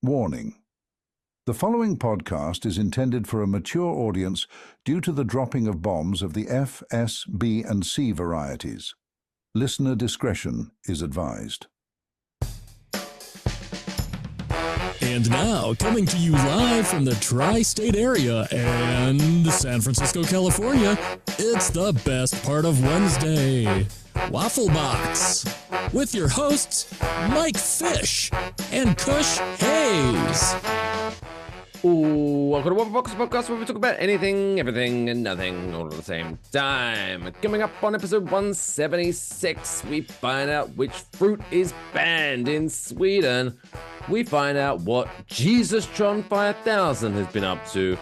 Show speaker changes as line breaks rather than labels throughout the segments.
Warning. The following podcast is intended for a mature audience due to the dropping of bombs of the F, S, B, and C varieties. Listener discretion is advised.
And now, coming to you live from the tri-state area and San Francisco, California, it's the best part of Wednesday, Waffle Box, with your hosts, Mike Fish and Kush Hayes.
Ooh, welcome to Waffle Box podcast where we talk about anything, everything, and nothing all at the same time. Coming up on episode 176, we find out which fruit is banned in Sweden. We find out what Jesustron 5000 has been up to.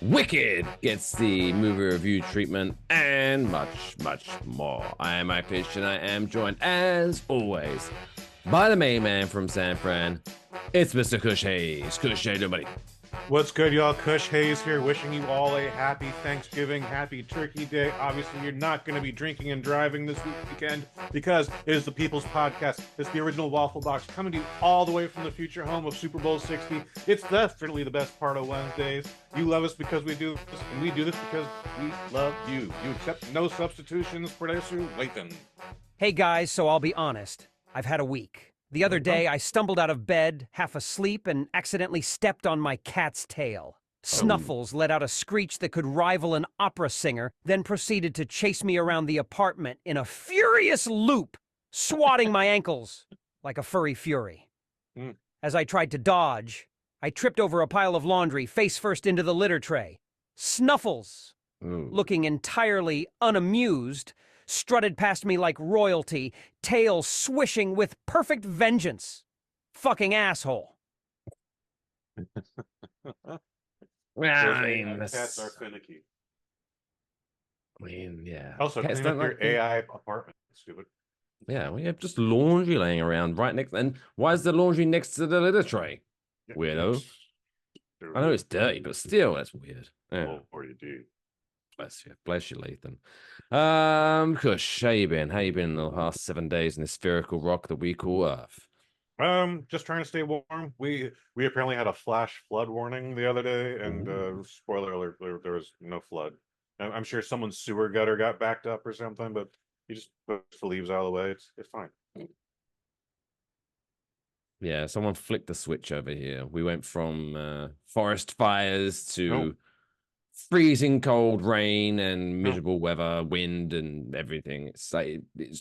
Wicked gets the movie review treatment, and much, much more. I am Mike Fish, and I am joined, as always, by the main man from San Fran. It's Mr. Kush Hayes. Kush, how you doing, buddy?
What's good, y'all? Kush Hayes here, wishing you all a happy Thanksgiving, happy Turkey Day. Obviously, you're not going to be drinking and driving this weekend because it is the People's Podcast. It's the original Waffle Box coming to you all the way from the future home of Super Bowl 60. It's definitely the best part of Wednesdays. You love us because we do this, and we do this because we love you. You accept no substitutions, producer Lathan.
Hey guys, so I'll be honest. I've had a week. The other day, I stumbled out of bed, half asleep, and accidentally stepped on my cat's tail. Snuffles let out a screech that could rival an opera singer, then proceeded to chase me around the apartment in a furious loop, swatting my ankles like a furry fury. As I tried to dodge, I tripped over a pile of laundry, face first into the litter tray. Snuffles, looking entirely unamused, strutted past me like royalty, tail swishing with perfect vengeance. Fucking asshole.
Cats are finicky.
Yeah.
Also,
Cats
clean up
don't
your
like
AI apartment, stupid.
Yeah, we have just laundry laying around right next. And why is the laundry next to the litter tray? Weirdo. I know it's dirty, but still, that's weird. Yeah. Bless you, Lathan. Kush, how you been? How you been in the last 7 days in this spherical rock that we call Earth?
Just trying to stay warm. We apparently had a flash flood warning the other day, and spoiler alert, there was no flood. I'm sure someone's sewer gutter got backed up or something, but you just push the leaves out of the way. It's fine.
Yeah, someone flicked the switch over here. We went from forest fires to freezing cold rain and miserable weather, wind and everything. It's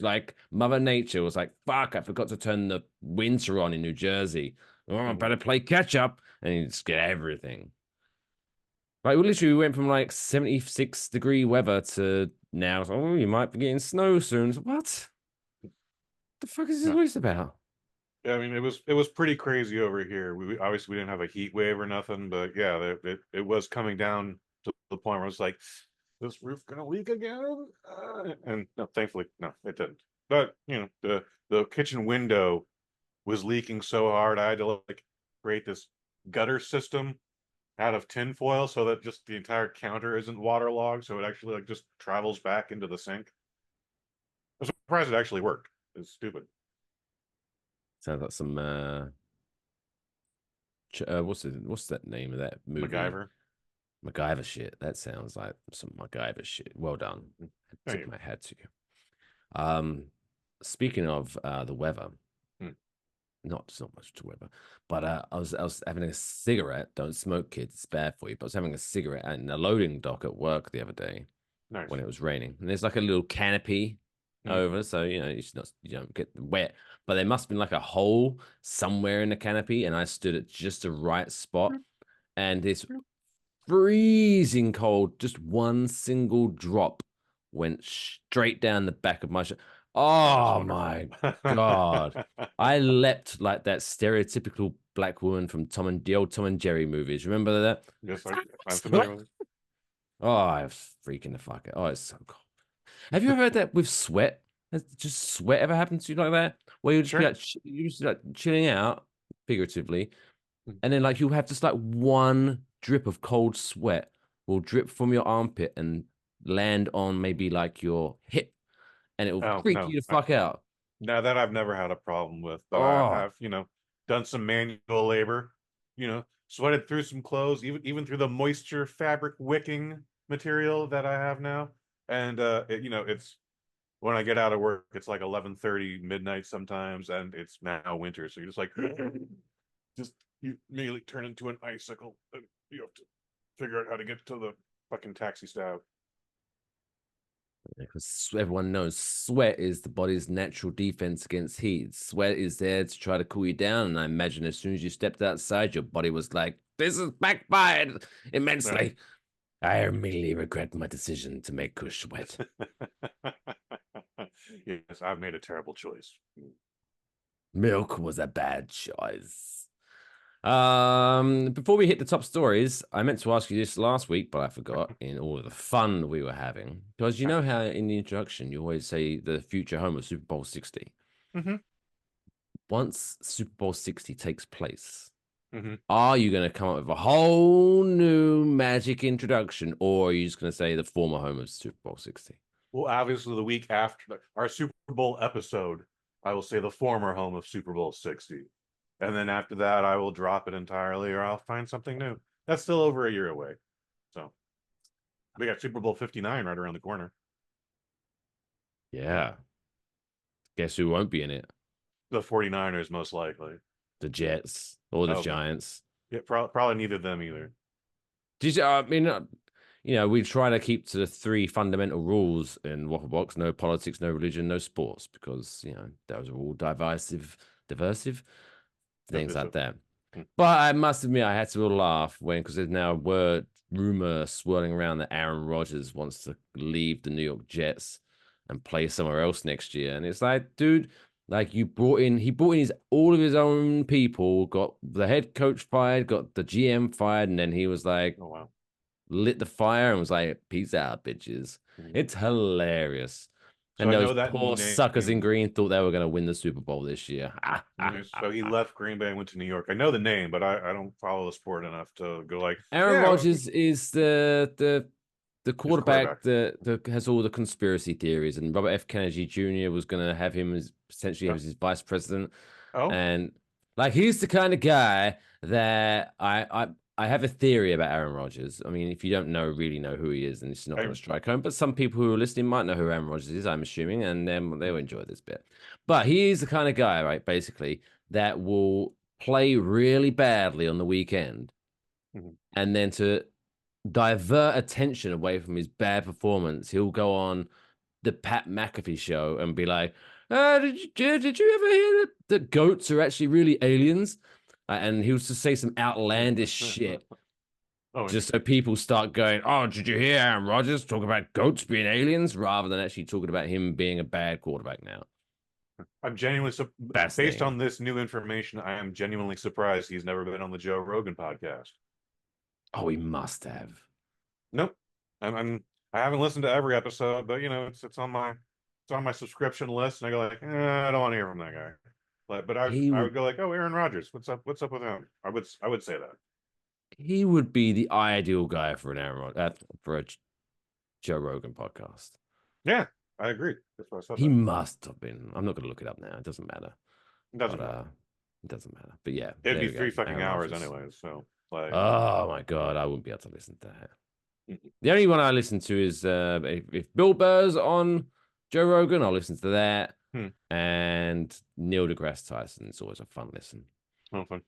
like Mother Nature was like, fuck, I forgot to turn the winter on in New Jersey. Oh, I better play catch up. And you just get everything. Like, we went from like 76-degree weather to now, oh, you might be getting snow soon. What the fuck is this about?
Yeah, I mean, it was pretty crazy over here. We obviously didn't have a heat wave or nothing, but yeah, it was coming down to the point where it's like, this roof gonna leak again? And no, thankfully, no, it didn't. But you know, the kitchen window was leaking so hard, I had to like create this gutter system out of tinfoil so that just the entire counter isn't waterlogged, so it actually like just travels back into the sink. I'm surprised it actually worked. It's stupid.
Sounds like some what's that name of that movie? MacGyver shit. That sounds like some MacGyver shit. Well done. Tip my hat to you. Speaking of the weather, not so much to weather, but I was having a cigarette. Don't smoke, kids. It's bad for you. But I was having a cigarette in a loading dock at work the other day when it was raining, and there's like a little canopy over, so you know you don't get wet. But there must have been like a hole somewhere in the canopy, and I stood at just the right spot, and this freezing cold, just one single drop went straight down the back of my shirt. Oh my God. I leapt like that stereotypical black woman from the old Tom and Jerry movies. Remember that?
Yes, I'm familiar with it.
Oh, I'm freaking the fuck out. Oh, it's so cold. Have you ever heard that with sweat? Has just sweat ever happened to you like that? Where you just be like, you just like chilling out, figuratively, and then like you have just like one drip of cold sweat will drip from your armpit and land on maybe like your hip, and it will freak you the fuck out.
Now that I've never had a problem with, but I have, done some manual labor sweated through some clothes, even through the moisture fabric wicking material that I have now. And it's when I get out of work, it's like 11:30 midnight sometimes, and it's now winter. So you're just like, you immediately turn into an icicle. And you have to figure out how to get to the fucking taxi stop.
Because everyone knows sweat is the body's natural defense against heat. Sweat is there to try to cool you down. And I imagine as soon as you stepped outside, your body was like, this is backfired immensely. Yeah. I immediately regret my decision to make Kush sweat.
Yes, I've made a terrible choice.
Milk was a bad choice. Before we hit the top stories, I meant to ask you this last week, but I forgot in all of the fun we were having. Because you know how in the introduction you always say the future home of Super Bowl 60.
Mm-hmm.
Once Super Bowl 60 takes place,
mm-hmm.
Are you going to come up with a whole new magic introduction, or are you just going to say the former home of Super Bowl 60?
Well, obviously the week after our Super Bowl episode, I will say the former home of Super Bowl 60. And then after that, I will drop it entirely, or I'll find something new. That's still over a year away. So we got Super Bowl 59 right around the corner.
Yeah. Guess who won't be in it?
The 49ers, most likely.
The Jets or the Giants.
Yeah, probably neither of them either.
We try to keep to the 3 fundamental rules in Waffle Box: no politics, no religion, no sports, because those are all divisive things like that. But I must admit, I had to laugh because there's now rumor swirling around that Aaron Rodgers wants to leave the New York Jets and play somewhere else next year. And it's like, dude, like he brought in all of his own people, got the head coach fired, got the GM fired, and then he was like,
oh wow,
lit the fire and was like, peace out, bitches. It's hilarious.
So
and those poor suckers in green thought they were going to win the Super Bowl this year.
So he left Green Bay and went to New York. I know the name, but I don't follow the sport enough to go like.
Aaron Rodgers is the quarterback that has all the conspiracy theories, and Robert F. Kennedy Jr. was going to have him as potentially as his vice president.
Oh,
and like he's the kind of guy that I have a theory about Aaron Rodgers. I mean, if you don't really know who he is, then it's not going to strike home. But some people who are listening might know who Aaron Rodgers is, I'm assuming, and then they'll enjoy this bit. But he is the kind of guy, right, basically, that will play really badly on the weekend. And then to divert attention away from his bad performance, he'll go on the Pat McAfee show and be like, did you ever hear that goats are actually really aliens? And he was to say some outlandish shit. Just so people start going, oh, did you hear Aaron Rodgers talk about goats being aliens? Rather than actually talking about him being a bad quarterback now.
I'm genuinely based on this new information, I am genuinely surprised he's never been on the Joe Rogan podcast.
Oh, he must have.
Nope. I haven't listened to every episode, but it's on my subscription list, and I go like, I don't want to hear from that guy. But I would go like, oh, Aaron Rodgers, what's up with him? I would say that
he would be the ideal guy for an for a Joe Rogan podcast.
Yeah, I agree. That's what I said.
He must have been. I'm not going to look it up now. It doesn't matter.
It doesn't matter.
It doesn't matter. But yeah,
it'd be 3 fucking hours anyways. So
oh my god, I wouldn't be able to listen to that. The only one I listen to is if Bill Burr's on Joe Rogan, I'll listen to that. And Neil deGrasse Tyson. It's always a fun listen.
Oh, fun.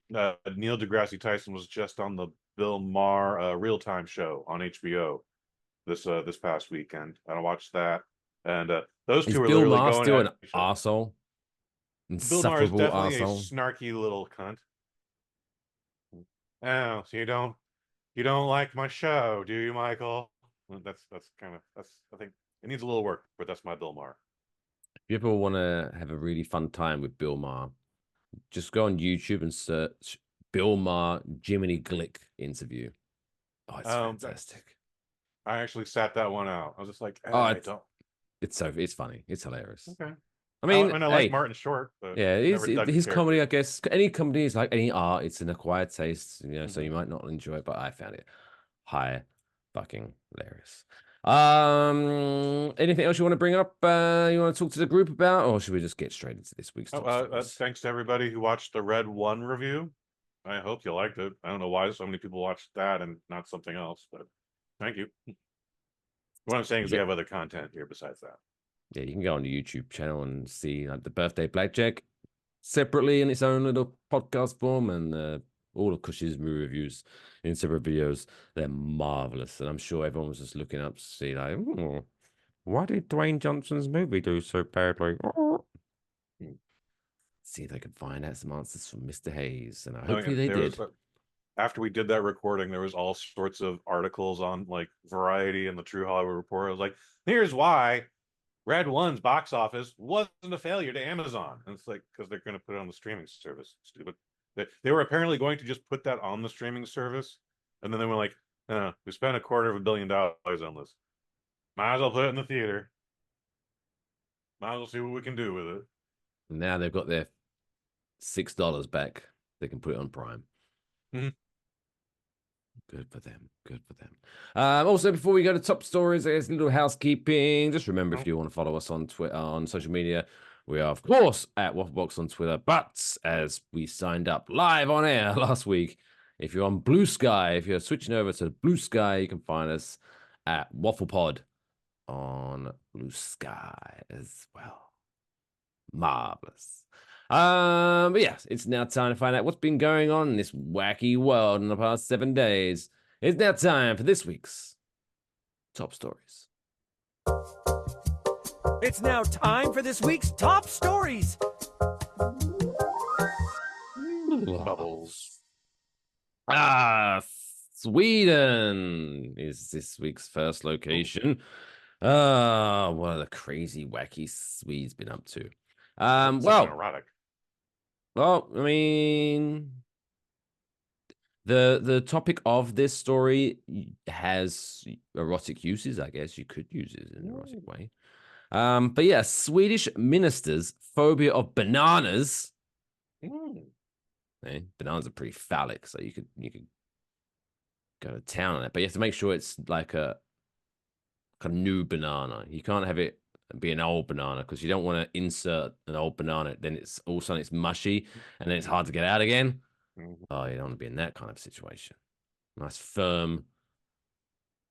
Neil deGrasse Tyson was just on the Bill Maher real-time show on HBO this past weekend. I watched that, and those two are literally going. Bill Maher still an
arsehole?
Bill Maher is definitely a snarky little cunt. Oh, so you don't like my show, do you, Michael? That's I think it needs a little work, but that's my Bill Maher.
If you ever want to have a really fun time with Bill Maher, just go on YouTube and search Bill Maher Jiminy Glick interview. Oh, it's fantastic.
I actually sat that one out. I was just like,
it's funny. It's hilarious.
Okay.
I mean,
I like Martin Short, but
yeah, his comedy, I guess, any comedy is like any art. It's an acquired taste, so you might not enjoy it, but I found it fucking hilarious. Anything else you want to bring up? You want to talk to the group about, or should we just get straight into this week's?
Thanks to everybody who watched the Red 1 review. I hope you liked it. I don't know why so many people watched that and not something else, but thank you. What I'm saying is we have other content here besides that.
Yeah, you can go on the YouTube channel and see like the Birthday Blackjack separately in its own little podcast form, and all of Kush's movie reviews in separate videos. They're marvelous, and I'm sure everyone was just looking up to see like, why did Dwayne Johnson's movie do so badly? See if they could find out some answers from Mr. Hayes, and hopefully they did.
After we did that recording, there was all sorts of articles on like Variety and the True Hollywood Report. I was like, here's why Red One's box office wasn't a failure to Amazon. And it's like, because they're going to put it on the streaming service. Stupid. They were apparently going to just put that on the streaming service. And then they were like, we spent $250 million on this. Might as well put it in the theater. Might as well see what we can do with it.
Now they've got their $6 back. They can put it on Prime.
Mm-hmm.
Good for them. Good for them. Also, before we go to top stories, there's a little housekeeping. Just remember, if you want to follow us on Twitter, on social media, we are, of course, at Waffle Box on Twitter. But as we signed up live on air last week, if you're on Blue Sky, if you're switching over to Blue Sky, you can find us at Waffle Pod on Blue Sky as well. Marvelous. But yes, it's now time to find out what's been going on in this wacky world in the past 7 days. It's now time for this week's top stories.
It's now time for this week's top stories.
Bubbles.
Sweden is this week's first location. What are the crazy, wacky Swedes been up to?
Erotic.
Well, I mean, the topic of this story has erotic uses. I guess you could use it in an erotic way. But yeah, Swedish minister's phobia of bananas. Bananas are pretty phallic, so you could go to town on it. But you have to make sure it's like a new banana. You can't have it be an old banana because you don't want to insert an old banana. Then it's all of a sudden it's mushy and then it's hard to get out again. Oh, you don't want to be in that kind of situation. Nice, firm,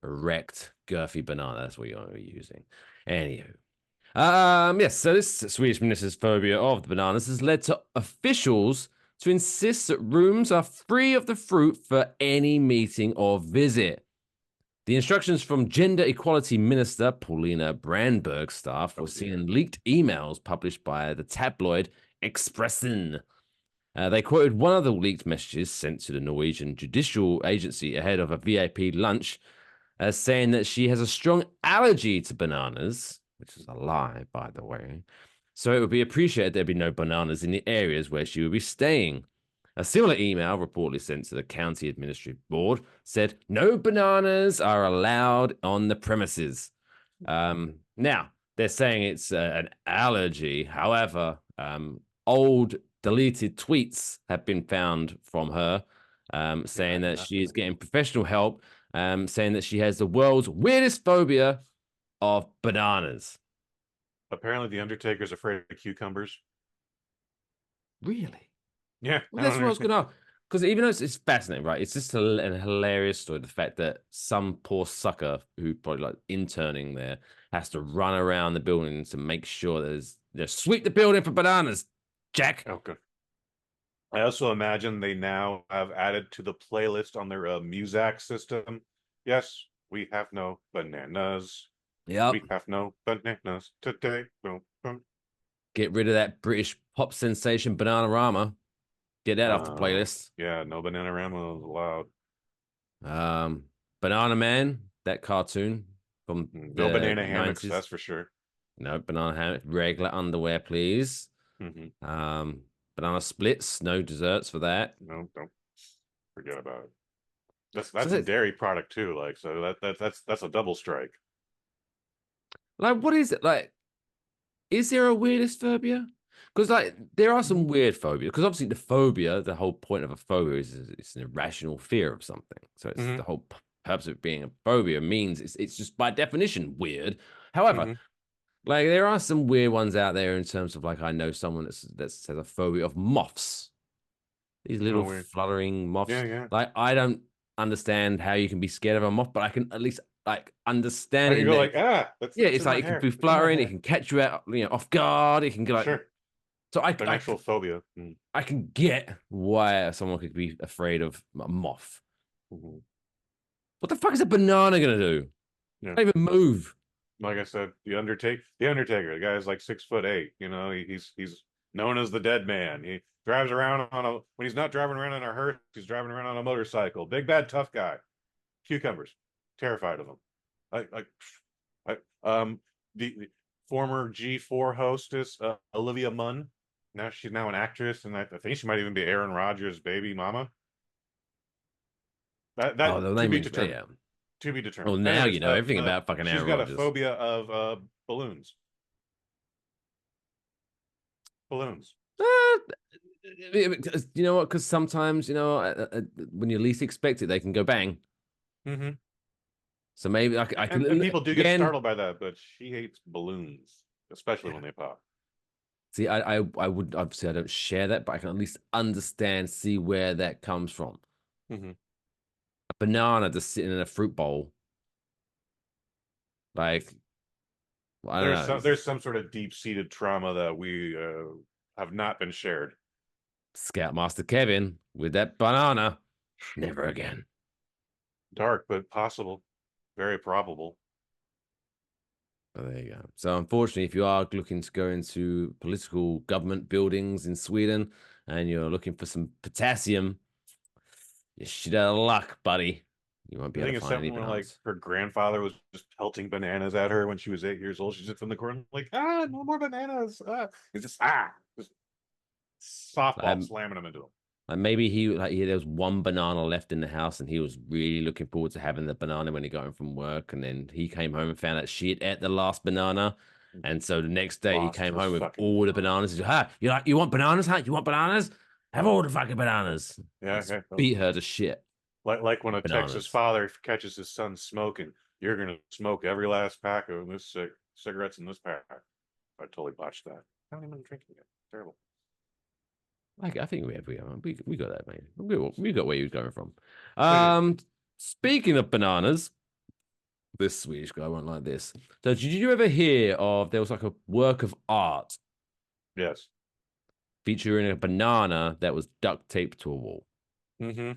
erect, girthy banana. That's what you want to be using. Anywho. Yes, so this Swedish minister's phobia of the bananas has led to officials to insist that rooms are free of the fruit for any meeting or visit. The instructions from Gender Equality Minister Paulina Brandberg's staff were seen in leaked emails published by the tabloid Expressen. They quoted one of the leaked messages sent to the Norwegian Judicial Agency ahead of a VIP lunch as saying that she has a strong allergy to bananas, which is a lie, by the way. So it would be appreciated there'd be no bananas in the areas where she would be staying. A similar email reportedly sent to the county administrative board said no bananas are allowed on the premises. Now, they're saying it's an allergy. However, old deleted tweets have been found from her saying that she is getting professional help, saying that she has the world's weirdest phobia of bananas.
Apparently, the Undertaker's afraid of cucumbers.
Really?
Yeah,
well, that's what I was going to. Because even though it's fascinating, right? It's just a hilarious story. The fact that some poor sucker who probably like interning there has to run around the building to make sure there's sweep the building for bananas. Jack.
Okay. I also imagine they now have added to the playlist on their Muzak system. Yes, we have no bananas.
Yep.
We have no bananas today. Boom, boom.
Get rid of that British pop sensation Bananarama. Get that off the playlist.
Yeah, no Bananarama is allowed.
Banana Man, that cartoon from
no banana hammocks, that's for sure.
No banana hammock. Regular underwear, please. Banana splits, no desserts for that.
No, don't forget about it. That's a dairy product too. Like, so that's a double strike.
Like, what is it like? Is there a weirdest phobia? Because like there are some weird phobias. Because obviously the phobia, the whole point of a phobia is it's an irrational fear of something. So it's the whole purpose of it being a phobia means it's just by definition weird. However, like there are some weird ones out there in terms of like I know someone that has a phobia of moths. These little
weird.
fluttering moths.
Yeah.
Like, I don't understand how you can be scared of a moth, but I can at least like understand
I
it.
can
In
go
that
like, that's
yeah, it's
in my
like it can
hair.
be
It's in my
fluttering. It
hair.
can catch you out, off guard. It can go like.
Sure.
So
An actual phobia.
I can get why someone could be afraid of a moth.
Mm-hmm.
What the fuck is a banana gonna do?
Yeah.
Can't even move.
Like I said, the Undertaker, the guy's like 6'8". You know, he's known as the Dead Man. He drives around when he's not driving around in a hearse, he's driving around on a motorcycle. Big bad tough guy. Cucumbers, terrified of him. The former G4 hostess Olivia Munn. Now she's an actress, and I think she might even be Aaron Rodgers' baby mama. That
The
to
name
be
rings
determined.
yeah.
To be determined.
Well, now
Anyways,
you know everything about fucking Aaron
She's got
Rodgers.
a phobia of balloons. Balloons.
You know what? Because sometimes, when you least expect it, they can go bang.
Mm-hmm.
So maybe I can.
And people do get startled by that, but she hates balloons, especially when they pop.
See, I would obviously I don't share that, but I can at least understand, see where that comes from.
Mm-hmm.
A banana just sitting in a fruit bowl, like I don't know.
There's some sort of deep-seated trauma that we have not been shared.
Scoutmaster Kevin with that banana, never again.
Dark, but possible, very probable.
Oh, there you go. So unfortunately, if you are looking to go into political government buildings in Sweden and you're looking for some potassium, you're shit out of luck, buddy. You won't be able to find any bananas.
Like her grandfather was just pelting bananas at her when she was 8 years old. She's just in the corner like, no more bananas. It's just softball slamming them into him.
Like maybe there was one banana left in the house and he was really looking forward to having the banana when he got home from work, and then he came home and found out she had ate the last banana, and so the next day he came home with all the bananas. He said, you want bananas, huh? You want bananas? Have all the fucking bananas.
Yeah.
Beat her to shit.
Like when a Texas father catches his son smoking, you're gonna smoke every last pack of this cigarettes in this pack. I totally botched that. I haven't even drinking it. Terrible.
I think we got that, mate. We got where he was going from. Speaking of bananas, this Swedish guy won't like this. So did you ever hear of there was like a work of art?
Yes.
Featuring a banana that was duct taped to a wall.
Mm-hmm.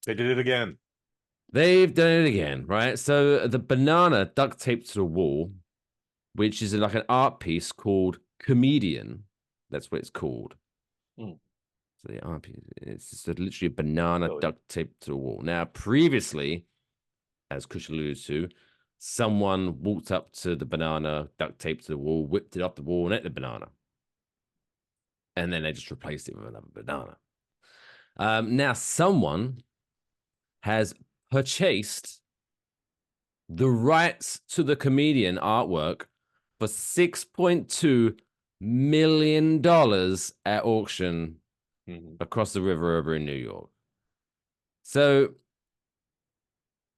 They did it again.
They've done it again, right? So the banana duct taped to the wall, which is like an art piece called Comedian. That's what it's called. So the art piece, it's just literally a banana duct taped to the wall. Now, previously, as Kush alluded to, someone walked up to the banana duct taped to the wall, whipped it off the wall, and ate the banana. And then they just replaced it with another banana. Now, someone has purchased the rights to the Comedian artwork for $6.2 million at auction across the river over in New York. So,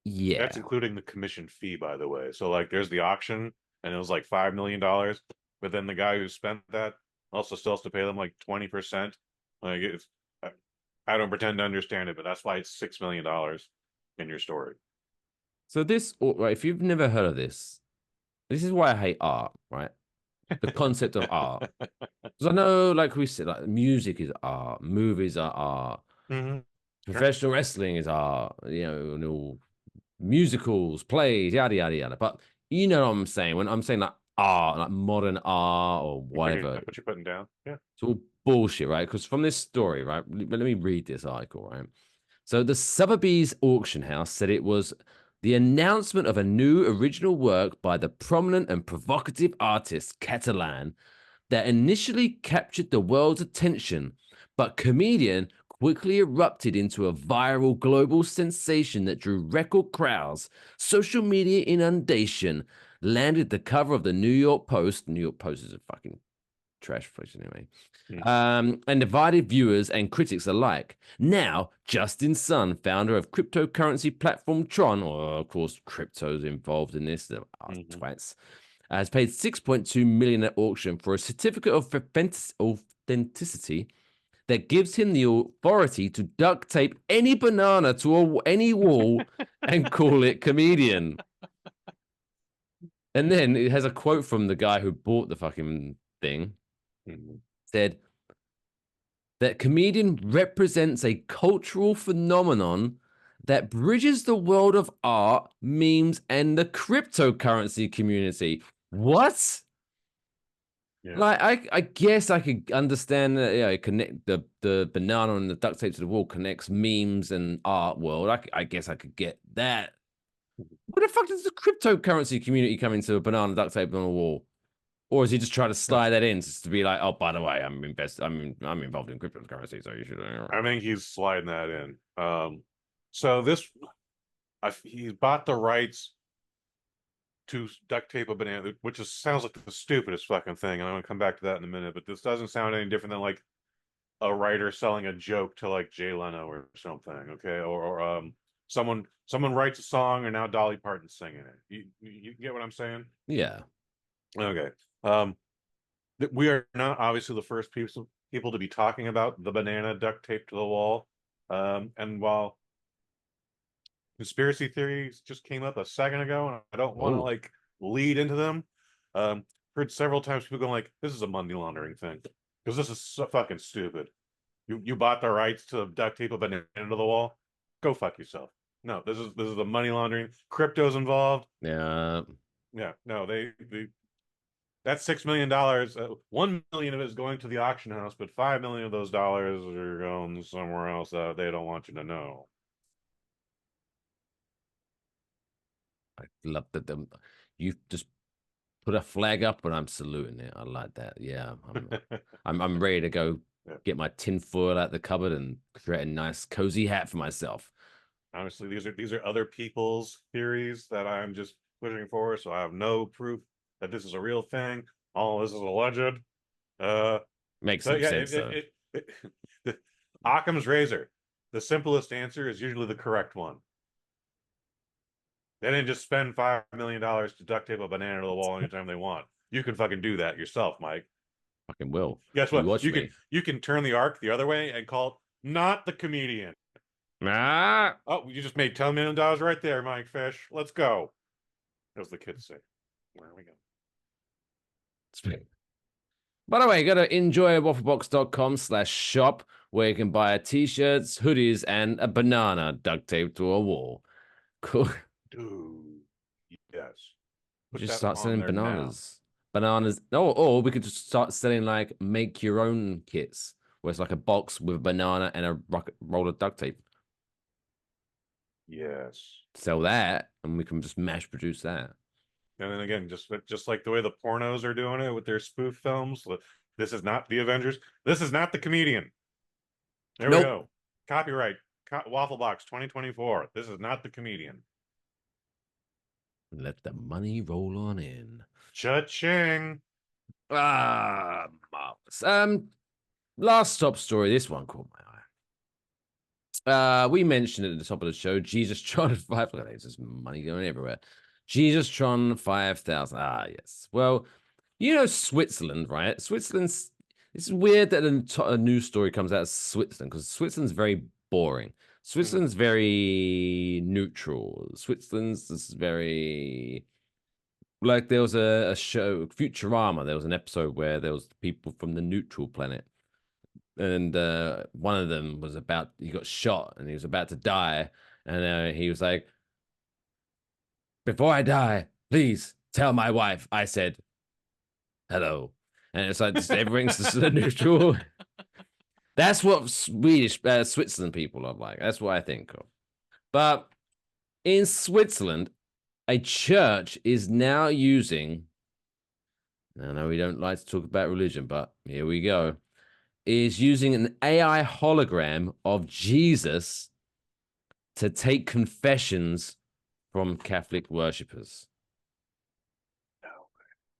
yeah.
That's including the commission fee, by the way. So, like, there's the auction, and it was like $5 million. But then the guy who spent that also still has to pay them like 20%. Like, I don't pretend to understand it, but that's why it's $6 million in your story.
So this, if you've never heard of this is why I hate art, right? The concept of art. Because I know, like we said, like music is art, movies are art, professional wrestling is art, musicals, plays, yada yada yada. But you know what I'm saying when I'm saying like art, like modern art or whatever.
What you're putting down, yeah,
it's all bullshit, right? Because from this story, right? Let me read this article, right? So the Sotheby's auction house said it was the announcement of a new original work by the prominent and provocative artist Catalan that initially captured the world's attention, but Comedian quickly erupted into a viral global sensation that drew record crowds, social media inundation, landed the cover of the New York Post. New York Post is a fucking trash place anyway. And divided viewers and critics alike. Now, Justin Sun, founder of cryptocurrency platform Tron, or of course, crypto's involved in this, twats, has paid $6.2 million at auction for a certificate of authenticity that gives him the authority to duct tape any banana to any wall and call it comedian. And then it has a quote from the guy who bought the fucking thing. Said that comedian represents a cultural phenomenon that bridges the world of art, memes, and the cryptocurrency community. What? Yeah. Like, I guess I could understand that, yeah, connect the banana and the duct tape to the wall connects memes and art world. I guess I could get that. Where the fuck does the cryptocurrency community come into a banana duct tape on a wall? Or is he just trying to slide that in just to be like, oh, by the way, I'm involved in cryptocurrency, so you should.
I think he's sliding that in. So he bought the rights to duct tape a banana, which sounds like the stupidest fucking thing. And I'm gonna come back to that in a minute, but this doesn't sound any different than like a writer selling a joke to like Jay Leno or something, okay? Or someone writes a song and now Dolly Parton's singing it. You get what I'm saying?
Yeah.
Okay. We are not obviously the first people to be talking about the banana duct tape to the wall. And while conspiracy theories just came up a second ago, and I don't want to like lead into them, heard several times people going like, "This is a money laundering thing," because this is so fucking stupid. You bought the rights to duct tape a banana to the wall. Go fuck yourself. No, this is the money laundering. Crypto's involved.
Yeah.
Yeah. No, they that's $6 million. $1 million of it is going to the auction house, but $5 million of those dollars are going somewhere else that they don't want you to know.
I love that you just put a flag up, and I'm saluting it. I like that. Yeah, I'm ready to go get my tin foil out the cupboard and create a nice cozy hat for myself.
Honestly, these are other people's theories that I'm just pushing for, so I have no proof that this is a real thing. All this is alleged.
Makes some sense.
Occam's razor. The simplest answer is usually the correct one. They didn't just spend $5 million to duct tape a banana to the wall anytime they want. You can fucking do that yourself, Mike.
Fucking will.
Guess what? You can turn the arc the other way and call it not the comedian. Oh, you just made $10 million right there, Mike Fish. Let's go. As the kids say. There we go.
By the way, go to enjoywafflebox.com/shop where you can buy t-shirts, hoodies, and a banana duct taped to a wall. Cool.
Dude, yes.
Just start selling bananas. Bananas. Oh, or we could just start selling like make your own kits where it's like a box with a banana and a roll of duct tape.
Yes.
Sell that, and we can just mass produce that.
And then again, just like the way the pornos are doing it with their spoof films. This is not the Avengers. This is not the comedian. There we go. Copyright. Waffle Box 2024. This is not the comedian.
Let the money roll on in.
Cha-ching.
Marvelous. Last top story. This one caught my eye. We mentioned at the top of the show, Jesustron 5. Look at this, there's money going everywhere. Jesustron 5,000. Yes. Well, you know Switzerland, right? Switzerland's. It's weird that a news story comes out of Switzerland because Switzerland's very boring. Switzerland's very neutral. Switzerland's is very like there was a show, Futurama. There was an episode where there was people from the neutral planet, and one of them was he got shot and he was about to die, and he was like, "Before I die, please tell my wife I said hello." And it's like just everything's just neutral. That's what Switzerland people are like. That's what I think of. But in Switzerland, a church is now using, I know we don't like to talk about religion, but here we go, is using an AI hologram of Jesus to take confessions from Catholic worshippers.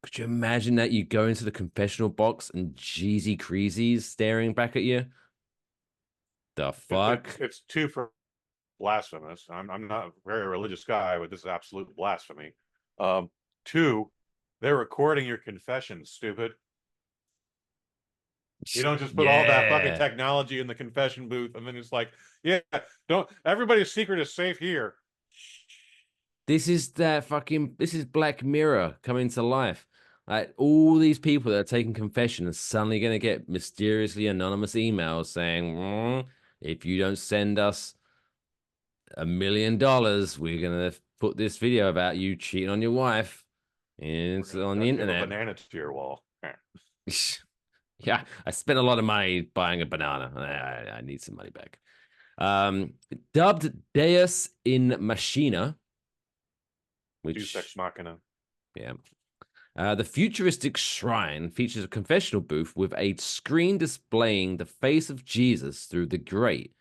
Could you imagine that you go into the confessional box and Jeezy Creasy's staring back at you? The fuck?
It's too blasphemous. I'm not a very religious guy, but this is absolute blasphemy. 2, they're recording your confessions, stupid. You don't just put all that fucking technology in the confession booth and then it's like, yeah, don't everybody's secret is safe here.
This is Black Mirror coming to life. Like all these people that are taking confession are suddenly going to get mysteriously anonymous emails saying, if you don't send us $1 million, we're going to put this video about you cheating on your wife and it's on the internet.
A banana to your wall.
Yeah, I spent a lot of money buying a banana. I need some money back. Dubbed Deus in Machina, which
Deus Ex Machina.
Yeah. The futuristic shrine features a confessional booth with a screen displaying the face of Jesus through the grate.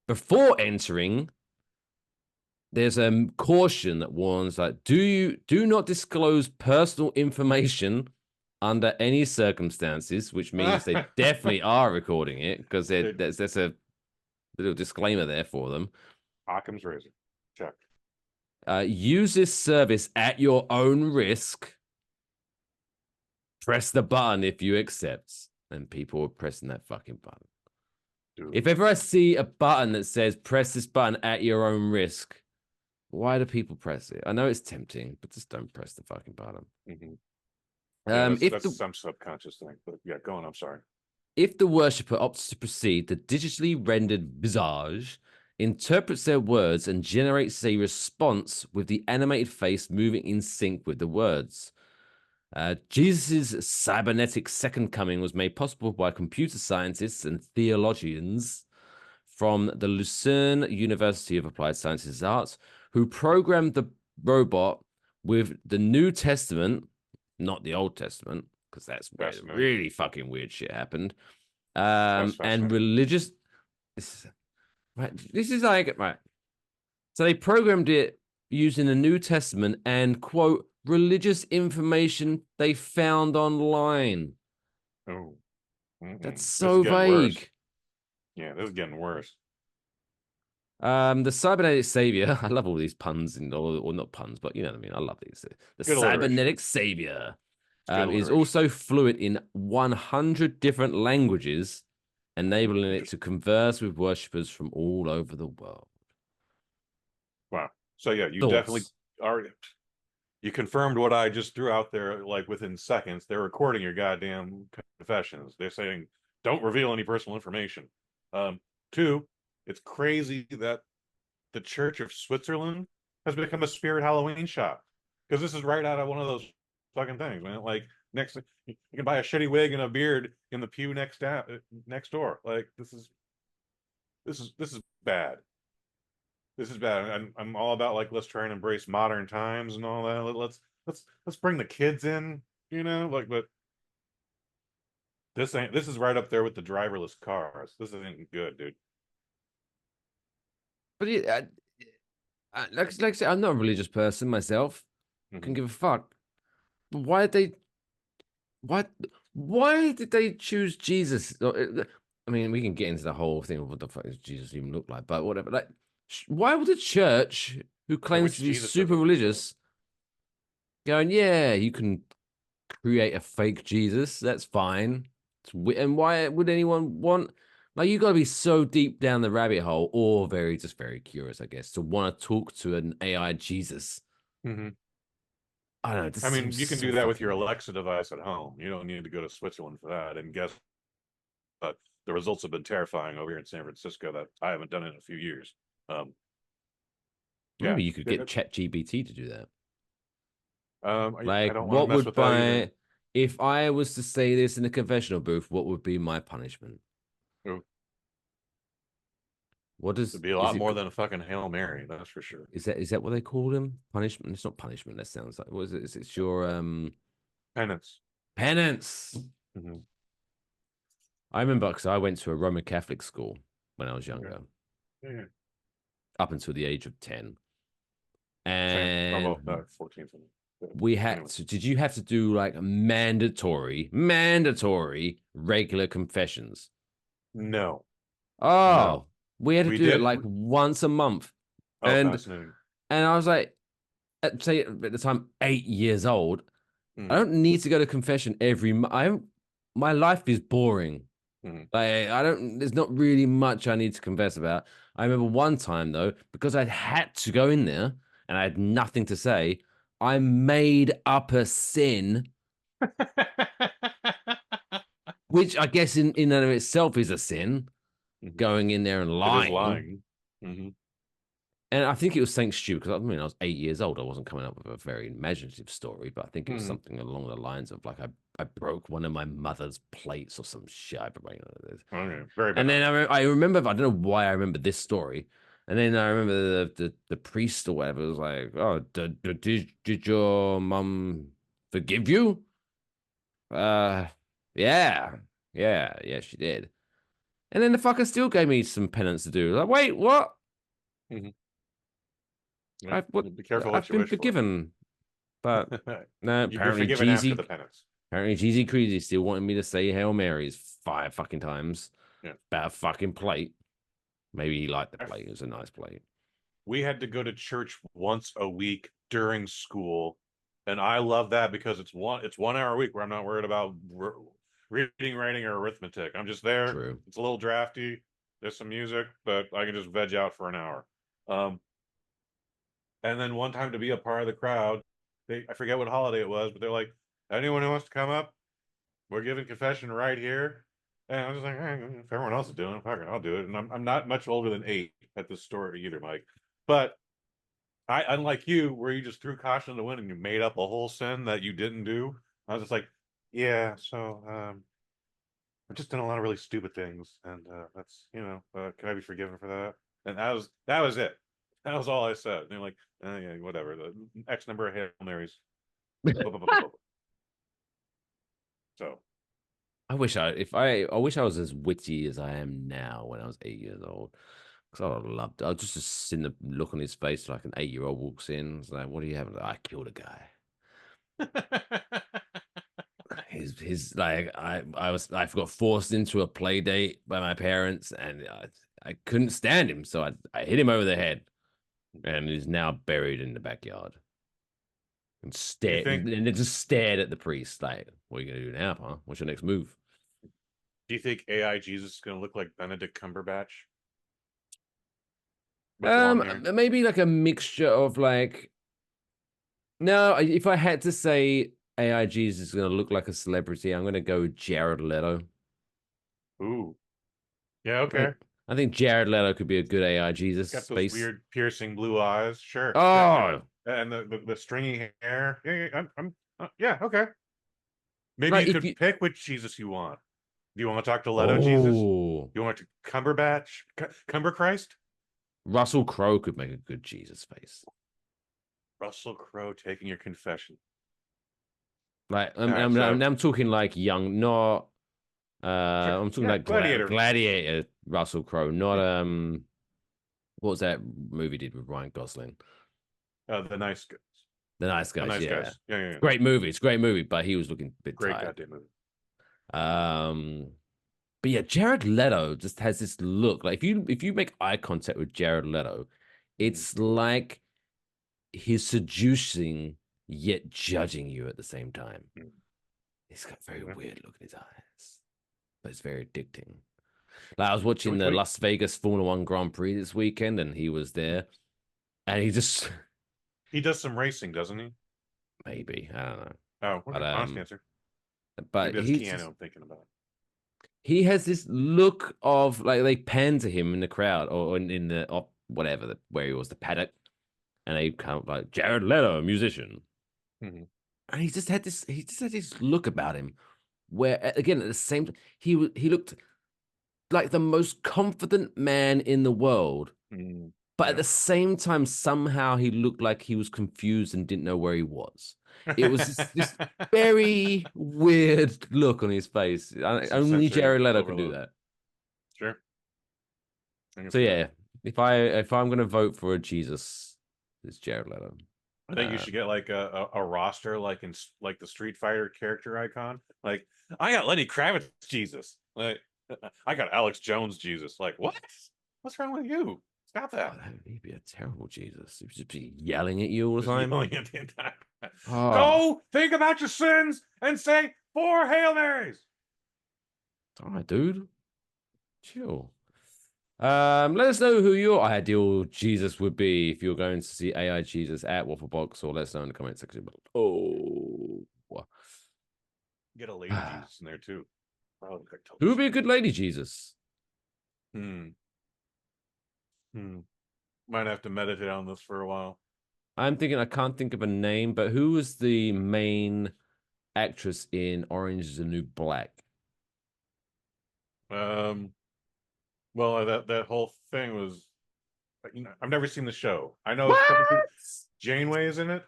Before entering, there's a caution that warns that do not disclose personal information under any circumstances, which means they definitely are recording it because there's a little disclaimer there for them.
Occam's razor. Check.
Use this service at your own risk. Press the button if you accept. And people are pressing that fucking button. Dude. If ever I see a button that says press this button at your own risk, why do people press it? I know it's tempting, but just don't press the fucking button.
That's some subconscious thing, but yeah, go on. I'm sorry.
If the worshipper opts to proceed, the digitally rendered visage interprets their words and generates a response with the animated face moving in sync with the words. Jesus' cybernetic second coming was made possible by computer scientists and theologians from the Lucerne University of Applied Sciences and Arts, who programmed the robot with the New Testament, not the Old Testament, because that's where really fucking weird shit happened. And religious. This is like right. So they programmed it using the New Testament and quote religious information they found online.
Oh,
that's so vague.
Worse. Yeah, this is getting worse.
The cybernetic savior. I love all these puns or not puns, but you know what I mean. I love these. The cybernetic savior is also fluent in 100 different languages, enabling it to converse with worshippers from all over the world.
Wow. So yeah, you definitely are. You confirmed what I just threw out there, like within seconds. They're recording your goddamn confessions. They're saying, don't reveal any personal information. 2, it's crazy that the Church of Switzerland has become a spirit Halloween shop. Because this is right out of one of those fucking things, man. Like, you can buy a shitty wig and a beard in the pew next door. Like, this is bad. This is bad. I'm all about like let's try and embrace modern times and all that. Let's bring the kids in, you know, like but this is right up there with the driverless cars. This isn't good, dude.
But yeah, like I said, I'm not a religious person myself. Can give a fuck. But why did they choose Jesus? I mean, we can get into the whole thing of what the fuck does Jesus even look like, but whatever. Like, why would the church, who claims to be super religious, going, yeah, you can create a fake Jesus, that's fine. And why would anyone want, like, you got to be so deep down the rabbit hole, or very curious, I guess, to want to talk to an AI Jesus. I don't know.
I mean, you can do that with your Alexa device at home. You don't need to go to Switzerland for that. And guess what? The results have been terrifying over here in San Francisco that I haven't done it in a few years.
Maybe you could get ChatGPT to do that.
Like, what would
if I was to say this in a confessional booth, what would be my punishment? What does
it'd be a lot more than a fucking Hail Mary, that's for sure.
Is that what they call them? Punishment? It's not punishment. That sounds like, what is it? It's your
penance.
Penance. I remember because I went to a Roman Catholic school when I was younger, up until the age of 10, and
14.
We had to. Did you have to do like mandatory regular confessions?
No.
No. We had to do it like once a month.
Oh, fascinating.
And I was like, at the time, 8 years old. I don't need to go to confession every month. my life is boring.
Mhm.
Like, there's not really much I need to confess about. I remember one time though, because I'd had to go in there and I had nothing to say, I made up a sin, which I guess in and of itself is a sin, going in there and
It is
lying.
lying. Mm-hmm.
And I think it was St. Stew, because I mean, I was 8 years old. I wasn't coming up with a very imaginative story, but I think it was something along the lines of like, I broke one of my mother's plates or some shit.
Okay. Very bad.
And then I remember, I don't know why I remember this story. And then I remember the priest or whatever was like, oh, did your mum forgive you? Yeah, she did. And then the fucker still gave me some penance to do. Like, wait, what?
Yeah,
Be
careful what
I've
you
been
wish
forgiven, but no.
You're
Apparently,
forgiven after
Jeezy,
the penance.
apparently Jeezy Creasy still wanting me to say Hail Marys 5 fucking times.
Yeah.
About a fucking plate. Maybe he liked the plate. It was a nice plate.
We had to go to church once a week during school, and I love that because it's 1 hour a week where I'm not worried about reading, writing, or arithmetic. I'm just there.
True.
It's a little drafty. There's some music, but I can just veg out for an hour. And then one time to be a part of the crowd, I forget what holiday it was, but they're like, anyone who wants to come up, we're giving confession right here. And I was just like, if everyone else is doing it, fuck it, I'll do it. And I'm not much older than 8 at this story either, Mike. But I, unlike you, where you just threw caution to the wind and you made up a whole sin that you didn't do, I was just like, yeah, so I've just done a lot of really stupid things, and that's can I be forgiven for that? And that was it. That was all I said. And they're like, yeah, whatever. The X number of Hail Marys. So
I wish I wish I was as witty as I am now when I was 8 years old. Because I would have loved it. I'd just seen the look on his face like an 8-year-old walks in. It's like, what do you have? I killed a guy. His like I got forced into a play date by my parents, and I couldn't stand him, so I hit him over the head, and he's now buried in the backyard. And and then just stared at the priest like, what are you gonna do now, huh? What's your next move?
Do you think AI Jesus is gonna look like Benedict Cumberbatch?
Maybe like a mixture of like. No, if I had to say AI Jesus is gonna look like a celebrity, I'm gonna go Jared Leto.
Ooh, yeah, okay.
I think Jared Leto could be a good AI Jesus.
Got those weird piercing blue eyes, sure.
Oh,
and the stringy hair. Yeah, okay. Maybe
like,
you could pick which Jesus you want. Do you want to talk to Leto Jesus? Do you want to Cumberbatch? Cumber Christ?
Russell Crowe could make a good Jesus face.
Russell Crowe taking your confession.
Like I'm talking like young, not I'm talking like Gladiator Russell Crowe, not what was that movie did with Ryan Gosling?
The Nice Guys.
The Nice Guys,
Nice
yeah.
Guys. Yeah.
Great movie. It's a great movie, but he was looking a bit
great
tired.
goddamn movie.
But yeah, Jared Leto just has this look. Like if you make eye contact with Jared Leto, it's like he's seducing yet judging you at the same time. He's got a very weird look in his eyes, but it's very addicting. Like I was watching the Las Vegas Formula One Grand Prix this weekend, and he was there, and he does some racing, doesn't he? Maybe, I don't know.
Oh, okay. Honest answer.
But
he's Keanu I'm thinking about.
He has this look of like they pan to him in the crowd or in the whatever where he was, the paddock, and they kind of like Jared Leto, a musician, and he just had this look about him where again at the same time he looked like the most confident man in the world, but at the same time somehow he looked like he was confused and didn't know where he was. It was this very weird look on his face. Only Jared Leto can do that.
Sure.
So yeah, if I'm gonna vote for a Jesus, it's Jared Leto.
I think you should get like a roster like in like the Street Fighter character icon. Like I got Lenny Kravitz Jesus. Like I got Alex Jones Jesus. Like what? What's wrong with you? Stop that.
Oh, he'd be a terrible Jesus. He'd just be yelling at you all the time.
Yelling at the entire... Go think about your sins and say 4 Hail Marys.
All right, dude. Chill. Let us know who your ideal Jesus would be if you're going to see AI Jesus at Waffle Box, or let us know in the comment section. Oh,
Get a lady Jesus in there too. Oh,
who would be a good lady Jesus?
Might have to meditate on this for a while.
I'm thinking I can't think of a name, but who was the main actress in Orange is the New Black?
Well, that whole thing was, I've never seen the show. I know Janeway is in it.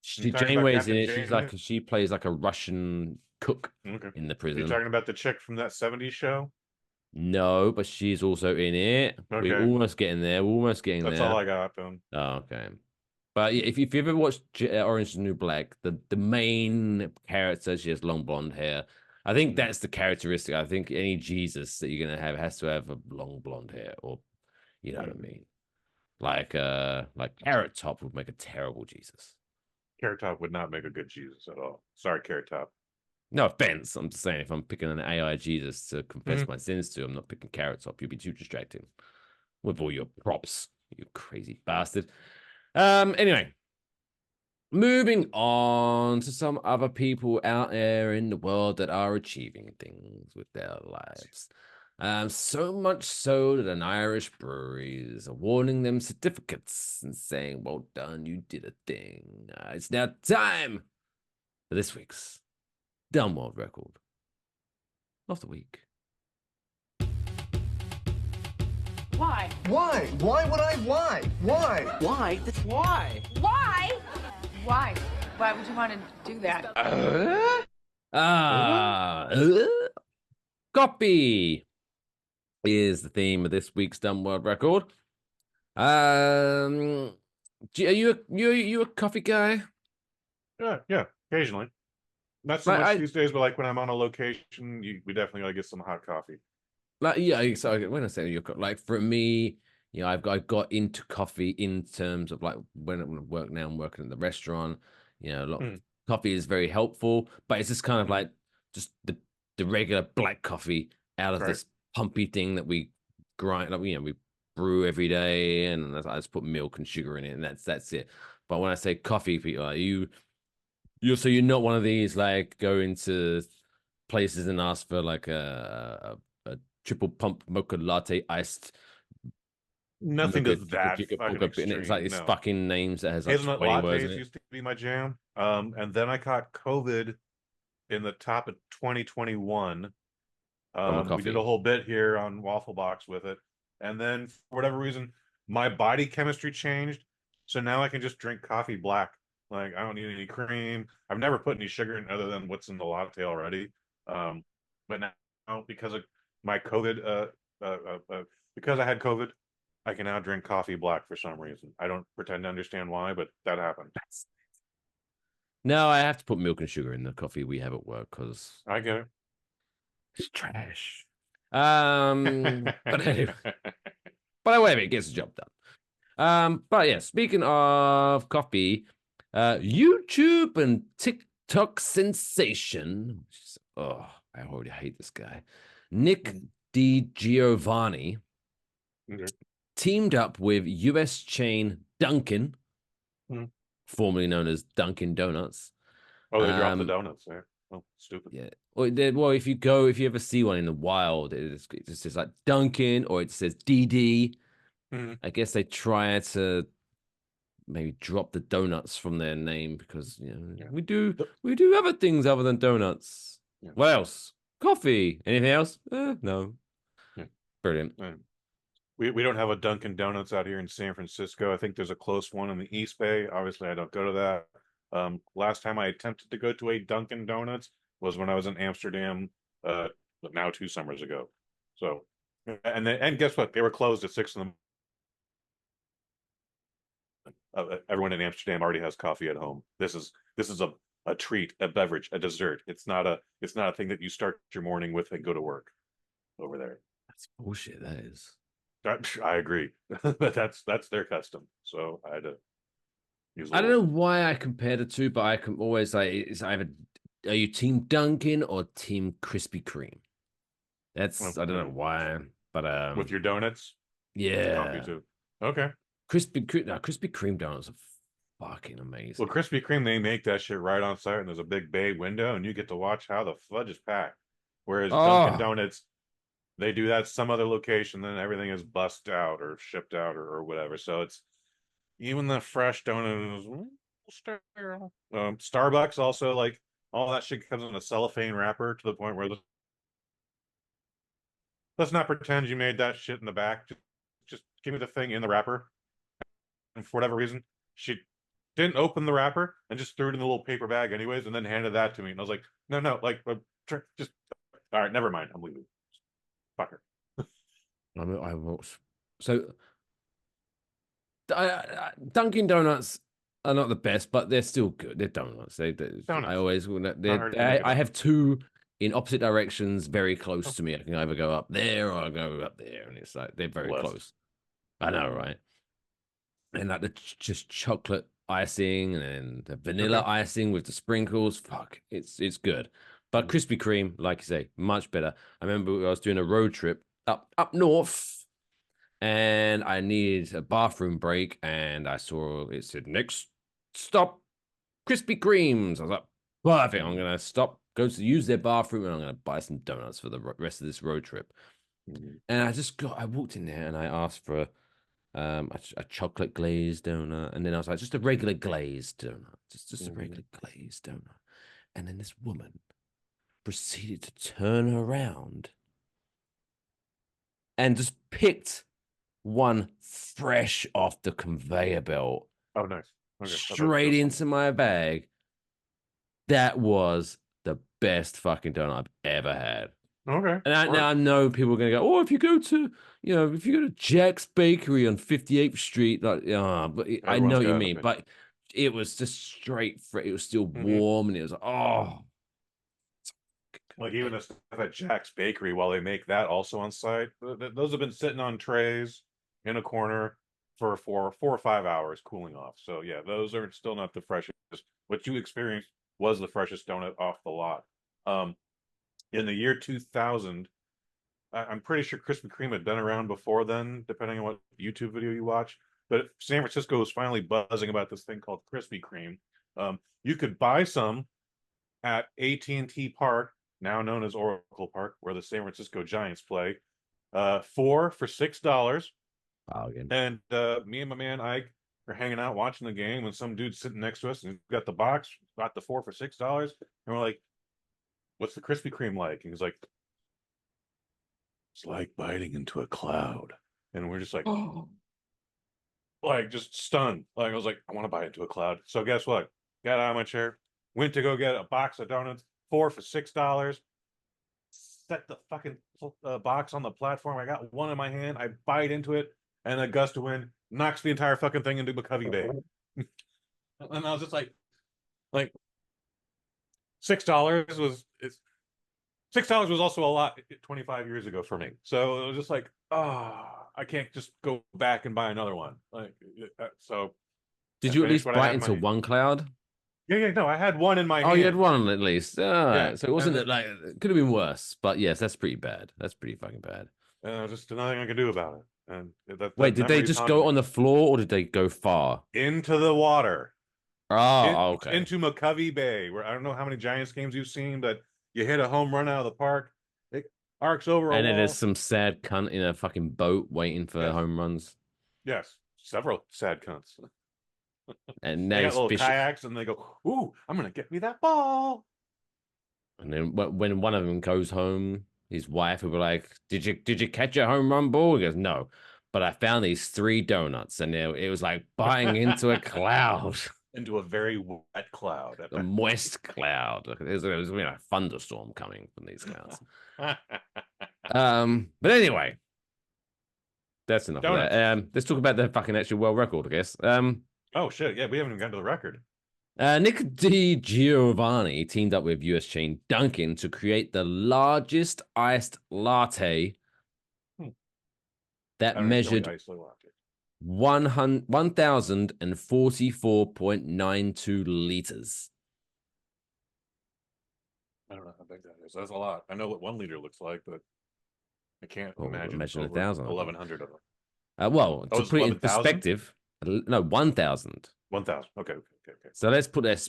Janeway's in it. She plays like a Russian cook in the prison.
You're talking about the chick from that 70s show?
No, but she's also in it.
Okay.
We're almost getting there.
That's all I got, then.
Oh, okay. But if you ever watched Orange is the New Black, the main character, she has long blonde hair. I think that's the characteristic. I think any Jesus that you're gonna have has to have a long blonde hair, or you know what I mean. Like Carrot Top would make a terrible Jesus.
Carrot Top would not make a good Jesus at all. Sorry, Carrot Top.
No offense. I'm just saying, if I'm picking an AI Jesus to confess my sins to, I'm not picking Carrot Top. You'll be too distracting with all your props, you crazy bastard. Anyway, moving on to some other people out there in the world that are achieving things with their lives. So much so that an Irish brewery is awarding them certificates and saying, well done, you did a thing. It's now time for this week's Dumb World Record of the week.
Why?
Why? Why would I? Why? Why?
Why? Why? Why? Why? Why would you want to do that?
Copy is the theme of this week's Dumb World Record. Are you a coffee guy?
Yeah, occasionally. Not so much these days, but like when I'm on a location, we definitely gotta get some hot coffee.
Like, yeah, so when I say you're like, for me, you know, I've got into coffee in terms of like when I work now, I'm working at the restaurant. You know, a lot of coffee is very helpful, but it's just kind of like just the regular black coffee out of this pumpy thing that we grind, like, you know, we brew every day, and I just put milk and sugar in it, and that's it. But when I say coffee, people, like, you're not one of these like go into places and ask for like a triple pump mocha latte iced.
Nothing does that.
It's like these fucking names that has like
hazelnut
20 words in
lattes
it.
used to be my jam. And then I caught COVID in the top of 2021. We did a whole bit here on Waffle Box with it, and then for whatever reason, my body chemistry changed. So now I can just drink coffee black. Like, I don't need any cream. I've never put any sugar in other than what's in the latte already. But now because of my COVID, because I had COVID, I can now drink coffee black for some reason. I don't pretend to understand why, but that happened.
No, I have to put milk and sugar in the coffee we have at work because
I get it.
It's trash. But anyway, but whatever, it gets the job done. But yeah, speaking of coffee, YouTube and TikTok sensation. Oh, I already hate this guy. Nick DiGiovanni teamed up with US chain Dunkin', formerly known as Dunkin' Donuts.
Oh, they dropped the donuts there. Oh, stupid.
Yeah. Well, if you ever see one in the wild, it just says like Dunkin', or it says DD. I guess they try to maybe drop the donuts from their name because, you know, we do other things other than donuts. Yeah. What else? Coffee. Anything else? No.
Yeah.
Brilliant.
We don't have a Dunkin' Donuts out here in San Francisco. I think there's a close one in the East Bay. Obviously, I don't go to that. Last time I attempted to go to a Dunkin' Donuts was when I was in Amsterdam, now 2 summers ago. So, and guess what? They were closed at 6 in the everyone in Amsterdam already has coffee at home. This is a treat, a beverage, a dessert. It's not a thing that you start your morning with and go to work over there.
That's bullshit. That is.
I agree, but that's their custom. So I had to use.
I don't know why I compare the two, but I can always like it's either are you Team Dunkin' or Team Krispy Kreme? That's I don't know why, but
with your donuts,
yeah,
too. Okay.
Krispy Kreme donuts are fucking amazing.
Well, Krispy Kreme, they make that shit right on site, and there's a big bay window, and you get to watch how the fudge is packed. Whereas Dunkin' Donuts, they do that some other location, then everything is bussed out or shipped out or whatever. So it's even the fresh donut is sterile. Starbucks also, like, all that shit comes in a cellophane wrapper to the point where let's not pretend you made that shit in the back. Just give me the thing in the wrapper. And for whatever reason, she didn't open the wrapper and just threw it in the little paper bag anyways, and then handed that to me. And I was like, no, like, just all right, never mind. I'm leaving. Fuck her.
I will. So, Dunkin' Donuts are not the best, but they're still good. They're donuts. Donuts. I always I have two in opposite directions, very close to me. I can either go up there or I go up there, and it's like they're very close. I know, right? And like the just chocolate icing and the vanilla icing with the sprinkles. Fuck, it's good. But Krispy Kreme, like you say, much better. I remember I was doing a road trip up north, and I needed a bathroom break, and I saw it said next stop Krispy Kremes. I was like, perfect. I'm gonna stop, go to use their bathroom, and I'm gonna buy some donuts for the rest of this road trip. And I walked in there and I asked for a chocolate glazed donut, and then I was like, just a regular glazed donut, just a regular glazed donut. And then this woman proceeded to turn around and just picked one fresh off the conveyor belt.
Oh, nice. Okay.
Straight into my bag. That was the best fucking donut I've ever had.
Okay.
And now I know people are gonna go, oh, if you go to Jack's Bakery on 58th Street, like, but I know what you mean. But it was just straight. It was still warm, and it was like, oh.
Like even the stuff at Jack's Bakery, while they make that also on site, those have been sitting on trays in a corner for 4 or 5 hours cooling off. So yeah, those are still not the freshest. What you experienced was the freshest donut off the lot. In the year 2000, I'm pretty sure Krispy Kreme had been around before then, depending on what YouTube video you watch. But San Francisco was finally buzzing about this thing called Krispy Kreme. You could buy some at AT&T Park, now known as Oracle Park, where the San Francisco Giants play, 4 for $6. And me and my man Ike are hanging out watching the game, and some dude's sitting next to us, and he's got the box, got the 4 for $6, and we're like, "What's the Krispy Kreme like?" And he's like, "It's like biting into a cloud." And we're just like, oh, like just stunned. Like I was like, I want to bite into a cloud. So guess what? Got out of my chair, went to go get a box of donuts, 4 for $6. Set the fucking box on the platform. I got one in my hand. I bite into it, and a gust of wind knocks the entire fucking thing into McCovey Bay. And I was just like $6 was $6 was also a lot 25 years ago for me. So it was just like, I can't just go back and buy another one. Like, so.
Did you at least bite into one cloud?
Yeah, no, I had one in my hand.
Oh, you had one at least.
Yeah.
So it wasn't like, it could have been worse, but yes, that's pretty bad. That's pretty fucking bad.
Just nothing I could do about it. And
wait, did they just go on the floor, or did they go far?
Into the water.
Okay.
Into McCovey Bay, where I don't know how many Giants games you've seen, but you hit a home run out of the park, it arcs over a
and
wall.
then there's some sad cunt in a fucking boat waiting for home runs.
Yes, several sad cunts.
And
they
now
got little kayaks, and they go, "Ooh, I'm gonna get me that ball."
And then when one of them goes home, his wife will be like, "Did you catch a home run ball?" He goes, "No, but I found these 3 donuts," and it was like biting into a cloud,
into a very wet cloud,
a moist cloud. It was a thunderstorm coming from these clouds. But anyway, that's enough of that. Let's talk about the fucking actual world record, I guess.
Oh shit, yeah, we haven't even gotten to the record.
Nick DiGiovanni teamed up with US chain Dunkin' to create the largest iced latte that measured 1,044.92 liters.
I don't know how big that is. That's a lot. I know what 1 liter looks like, but I can't
Well,
imagine
imagine
over
1,000 of them.
1,100 of them.
Well,
Oh,
to
it's
put it in
11,000?
perspective, no, 1,000.
1,000. Okay.
So let's put this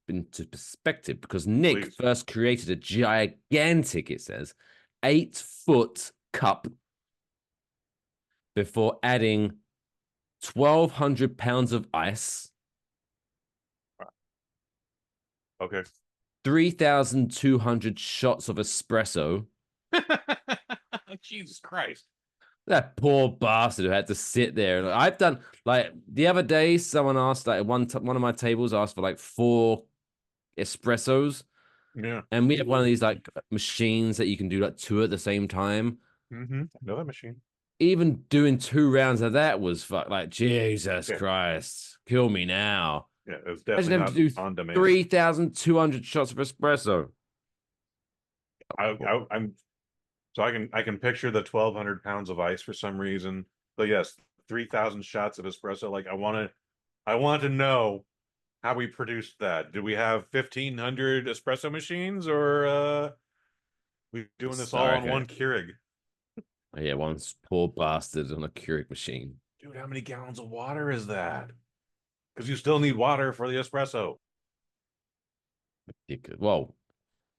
into perspective, because Nick
Please.
first created a gigantic, it says, 8-foot cup before adding 1,200 pounds of ice,
Okay.
3,200 shots of espresso.
Jesus Christ.
That poor bastard who had to sit there. I've done, like, the other day, someone asked, like, one of my tables asked for like 4 espressos.
Yeah.
And we have one of these like machines that you can do like 2 at the same time.
Mm-hmm. Another machine.
Even doing 2 rounds of that was like, Jesus Christ, kill me now.
Yeah, it's
Imagine
definitely
them
not
to do
on demand.
3,200 shots of espresso.
I'm so I can picture the 1,200 pounds of ice for some reason. But yes, 3,000 shots of espresso. Like I want to know how we produced that. Do we have 1,500 espresso machines, or we doing this all on one Keurig?
Yeah, one poor bastard on a Keurig machine.
Dude, how many gallons of water is that? Because you still need water for the espresso.
Well,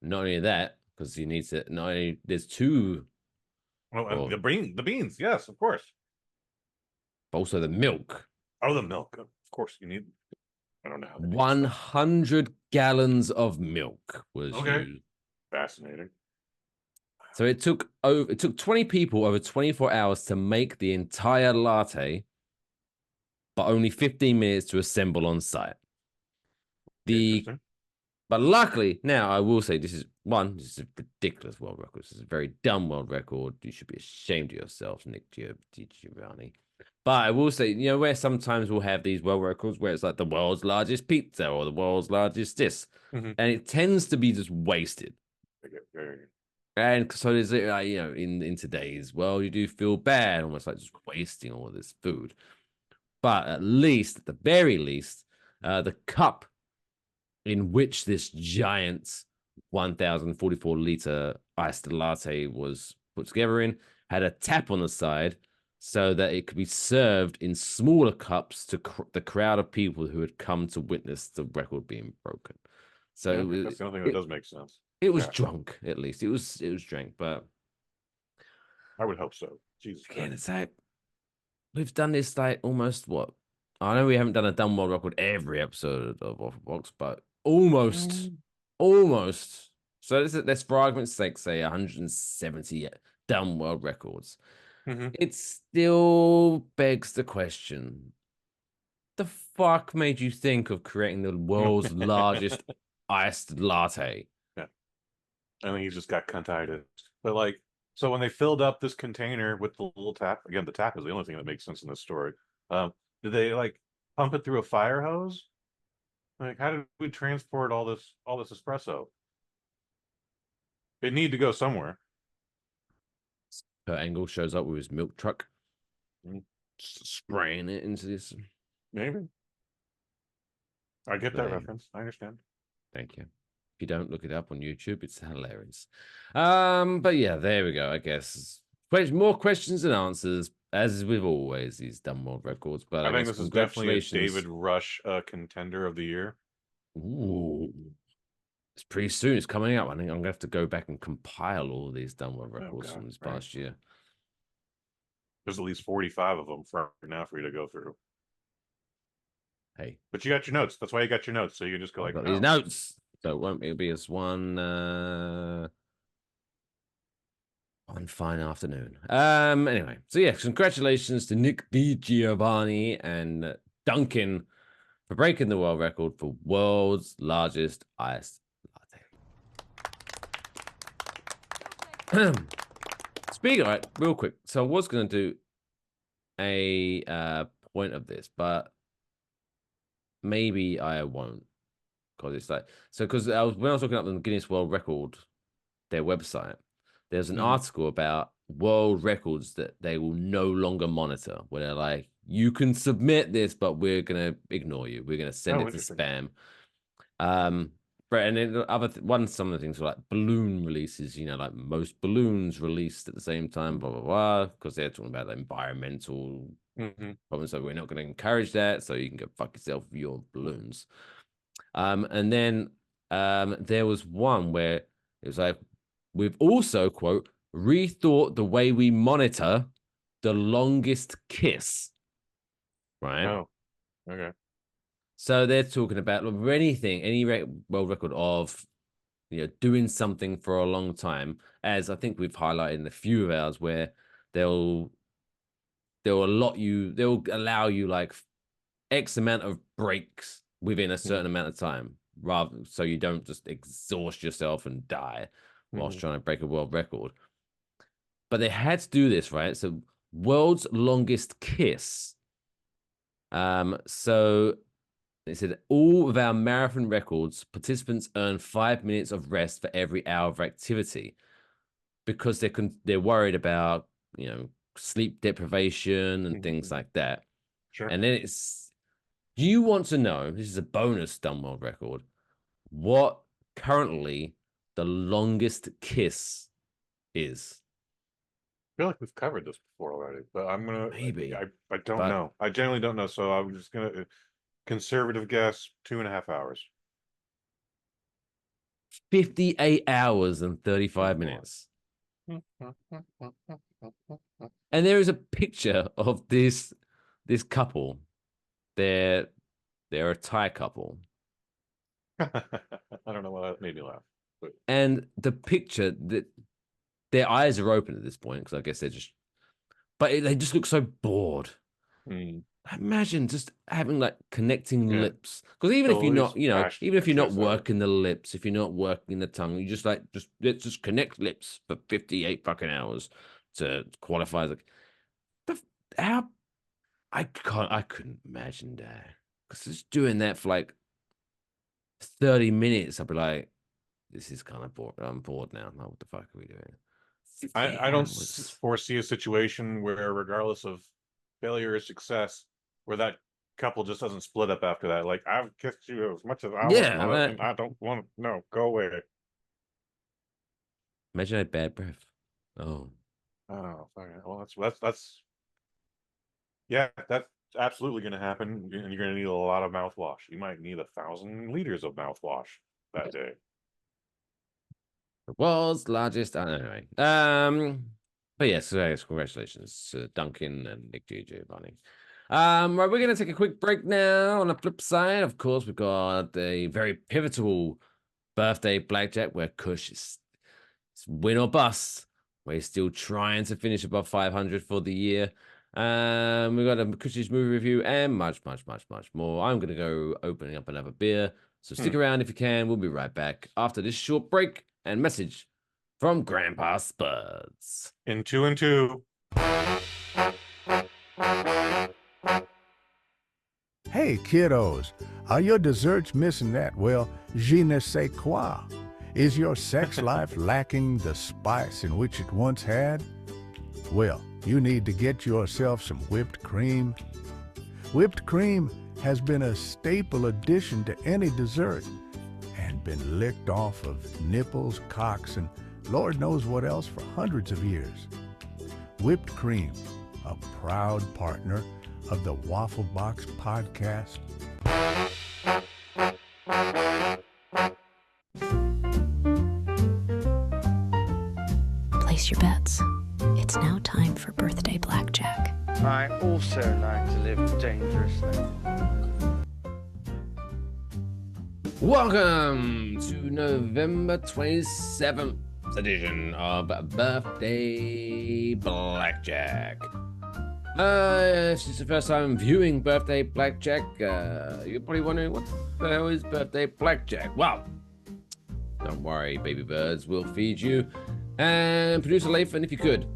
not only that, because you need to. Not only there's 2.
Oh, the beans, yes, of course.
Also, the milk.
Oh, the milk, of course. You need. I don't know.
100 gallons of milk was used.
Fascinating.
So it took 20 people over 24 hours to make the entire latte, but only 15 minutes to assemble on site. But luckily, now I will say this is a ridiculous world record. This is a very dumb world record. You should be ashamed of yourself, Nick Giovanni. But I will say, where sometimes we'll have these world records where it's like the world's largest pizza or the world's largest this, and it tends to be just wasted. And so is it, in today's world, you do feel bad, almost like just wasting all this food. But at the very least, the cup in which this giant 1,044 liter iced latte was put together in had a tap on the side so that it could be served in smaller cups to the crowd of people who had come to witness the record being broken. So
that's the only thing that does make sense.
It was drunk, at least. It was drank, but
I would hope so. Jesus.
Again, it's like we've done this like almost what? I know we haven't done a dumb world record every episode of Waffle Box, but almost. So let's for argument's sake say 170 dumb world records. It still begs the question: the fuck made you think of creating the world's largest iced latte?
I think he's just got cunt-itis. But like, so when they filled up this container with the little tap, again, the tap is the only thing that makes sense in this story. Did they like pump it through a fire hose? Like, how did we transport all this espresso? It need to go somewhere.
Her Angle shows up with his milk truck, spraying it into this.
Maybe. I get that reference. I understand.
Thank you. If you don't look it up on YouTube, it's hilarious. But yeah, there we go. I guess more questions than answers, as with always these dumb world records. But
I think this is definitely a David Rush contender of the year.
Ooh, it's pretty soon. It's coming up. I think I'm gonna have to go back and compile all these dumb world records from this past year.
There's at least 45 of them for now for you to go through.
Hey,
but you got your notes. That's why you got your notes, so you can just go like
these notes. So it won't be as one fine afternoon. Anyway, so yeah, congratulations to Nick Giovanni and Duncan for breaking the world record for world's largest iced latte. Speaking of it, real quick. So I was going to do a point of this, but maybe I won't. Because it's like, so because when I was looking up the Guinness World Record, their website, there's an article about world records that they will no longer monitor, where they're like, you can submit this, but we're gonna ignore you. We're gonna send it to spam. Right, and then some of the things were like balloon releases, like most balloons released at the same time, blah blah blah, because they're talking about the environmental problems. So we're not going to encourage that. So you can go fuck yourself with your balloons. And then there was one where it was like, we've also, quote, rethought the way we monitor the longest kiss. Right.
Oh, okay.
So they're talking about any world record of, doing something for a long time, as I think we've highlighted in a few of ours, where they'll allow you like X amount of breaks within a certain amount of time, rather so you don't just exhaust yourself and die whilst trying to break a world record. But they had to do this, right? So world's longest kiss. So they said all of our marathon records, participants earn 5 minutes of rest for every hour of activity, because they're worried about sleep deprivation and things like that.
Sure.
And then do you want to know? This is a bonus dumb world record. What currently the longest kiss is?
I feel like we've covered this before already, but I'm gonna
maybe
I don't know. I genuinely don't know, so I'm just gonna conservative guess 2.5 hours.
58 hours and 35 minutes. And there is a picture of this couple. They're a Thai couple.
I don't know why that made me laugh. But...
And the picture, that their eyes are open at this point, because I guess they just look so bored. Imagine just having like connecting lips, because even if you're not, even if you're not working the lips, if you're not working the tongue, you just let's just connect lips for 58 fucking hours to qualify as I couldn't imagine that, because just doing that for like 30 minutes, I'd be like, this is kind of bored. I'm bored now. What the fuck are we doing?
I don't foresee a situation where, regardless of failure or success, where that couple just doesn't split up after that. Like, I've kissed you as much as I want, and I don't want to. No, go away.
Imagine I had bad breath. Oh,
okay. Well, that's yeah, that's absolutely going to happen, and you're going to need a lot of mouthwash. You might need 1,000 liters of mouthwash that day.
The world's largest. Anyway, but yes, congratulations to Duncan and Nick Giovanni. Right, we're going to take a quick break now. On the flip side, of course, we've got a very pivotal birthday blackjack where Kush is win or bust. We're still trying to finish above 500 for the year. We've got a Kush's movie review and much, much, much, much more. I'm going to go opening up another beer. So stick around if you can. We'll be right back after this short break and message from Grandpa Spuds.
In 2 and 2.
Hey, kiddos, are your desserts missing that, well, je ne sais quoi? Is your sex life lacking the spice in which it once had? Well, you need to get yourself some whipped cream. Whipped cream has been a staple addition to any dessert and been licked off of nipples, cocks, and Lord knows what else for hundreds of years. Whipped cream, a proud partner of the Waffle Box podcast.
Place your bets. It's now time for Birthday Blackjack.
I also like to live dangerously.
Welcome to November 27th edition of Birthday Blackjack. If it's the first time viewing Birthday Blackjack, you're probably wondering, what the hell is Birthday Blackjack? Well, don't worry, baby birds, we'll feed you. And producer Lathan, if you could,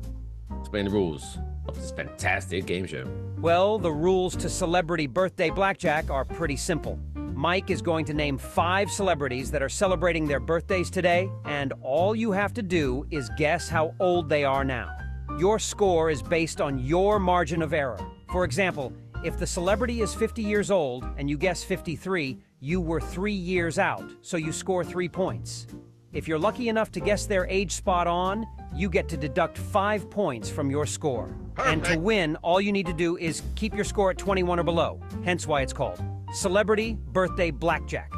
explain the rules of this fantastic game show.
Well, the rules to Celebrity Birthday Blackjack are pretty simple. Mike is going to name 5 celebrities that are celebrating their birthdays today, and all you have to do is guess how old they are now. Your score is based on your margin of error. For example, if the celebrity is 50 years old and you guess 53, You were 3 years out, so you score 3 points. If you're lucky enough to guess their age spot on, you get to deduct 5 points from your score. And to win, all you need to do is keep your score at 21 or below, hence why it's called Celebrity Birthday Blackjack.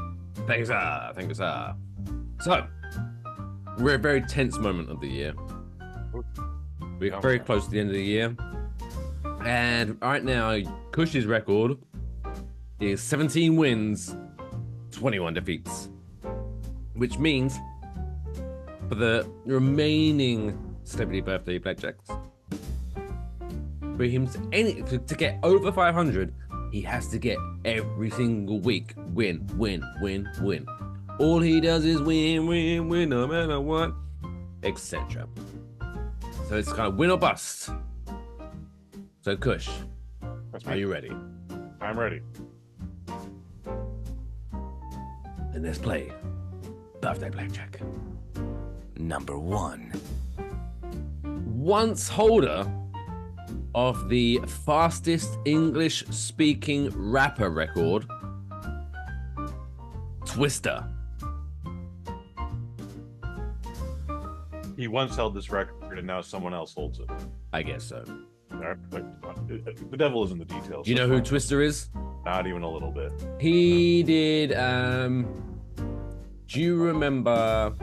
Thank you, sir. Thank you, sir. So, we're at a very tense moment of the year. We're very close to the end of the year. And right now, Kush's record is 17 wins, 21 defeats. Which means, for the remaining Celebrity Birthday Blackjacks, for him to get over 500, he has to get every single week win, win, win, win. All he does is win, win, win, no matter what, etc. So it's kind of win or bust. So Kush, are you ready?
I'm ready.
Then let's play Birthday Blackjack.
Number 1.
Once holder of the fastest English-speaking rapper record, Twister.
He once held this record and now someone else holds it.
I guess so.
The devil is in the details.
Do you know who Twister is?
Not even a little bit.
He did, do you remember,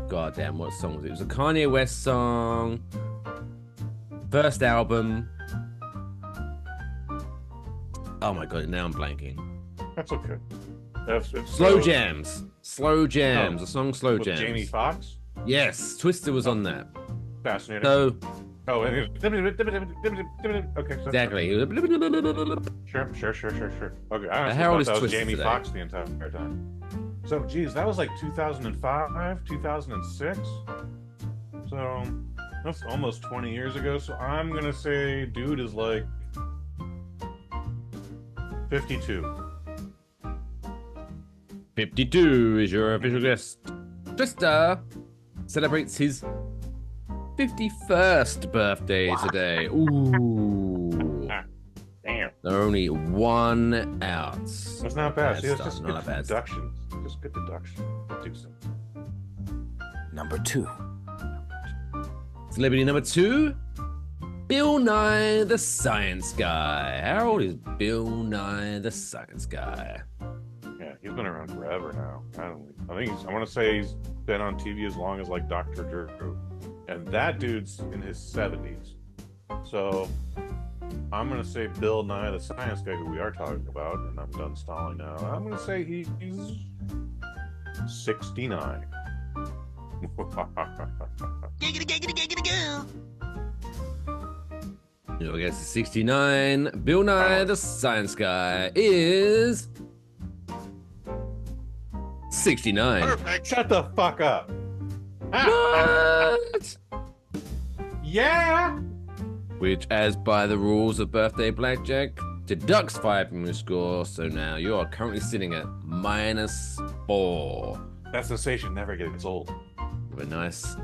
God damn, what song was it? It was a Kanye West song, first album. Oh my God, now I'm blanking.
That's okay.
Slow Jams. Slow Jams. The song Slow Jams.
Jamie Foxx?
Yes, Twister was on that.
Fascinating.
So.
Oh, okay.
Exactly.
Sure. Okay, I
How old is
thought that was
Twister
Jamie
today?
Foxx the entire time. So, geez, that was like 2005, 2006. So, that's almost 20 years ago. So, I'm gonna say, dude is like 52.
52 is your official guess. Twister celebrates his 51st birthday today. Ooh.
Damn.
They're only 1 out.
That's not bad. See, that's just
Not
good
bad.
deduction. Just good deduction.
Number 2.
Celebrity number 2, Bill Nye the Science Guy. How old is Bill Nye the Science Guy?
Yeah, he's been around forever now. I want to say he's been on TV as long as like Dr. Drew. And that dude's in his 70s. So I'm going to say Bill Nye the Science Guy, who we are talking about, and I'm done stalling now. I'm going to say he's 69.
You'll guess 69. Bill Nye the Science Guy is 69.
Perfect. Shut the fuck up.
What?
Yeah.
Which, as by the rules of Birthday Blackjack, deducts 5 from your score, so now you are currently sitting at -4.
That sensation never gets old.
With a nice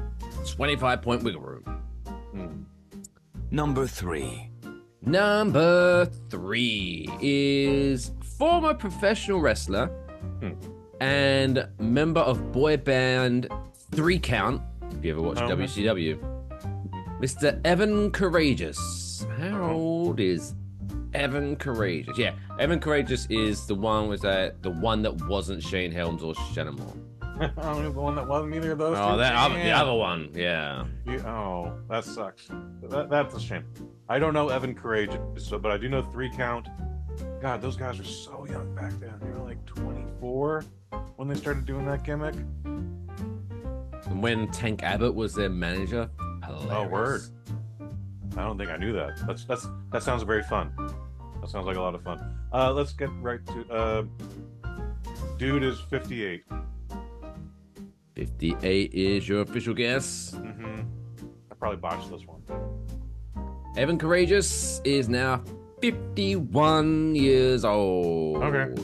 25-point wiggle room.
Number 3.
Number 3 is former professional wrestler and member of boy band 3 Count, if you ever watched WCW, Mr. Evan Courageous. How old is Evan Courageous? Yeah, Evan Courageous is the one the one that wasn't Shane Helms or Shannon Moore.
Oh, the one that wasn't either of those two?
The other one, yeah.
Oh, that sucks. That's a shame. I don't know Evan Courageous, but I do know 3 Count. God, those guys were so young back then. They were like 24 when they started doing that gimmick.
And when Tank Abbott was their manager. Hilarious.
Oh, word. I don't think I knew that. That sounds very fun. That sounds like a lot of fun. Let's get right to dude is 58.
58 is your official guess.
I probably botched this one.
Evan Courageous is now 51 years old.
Okay.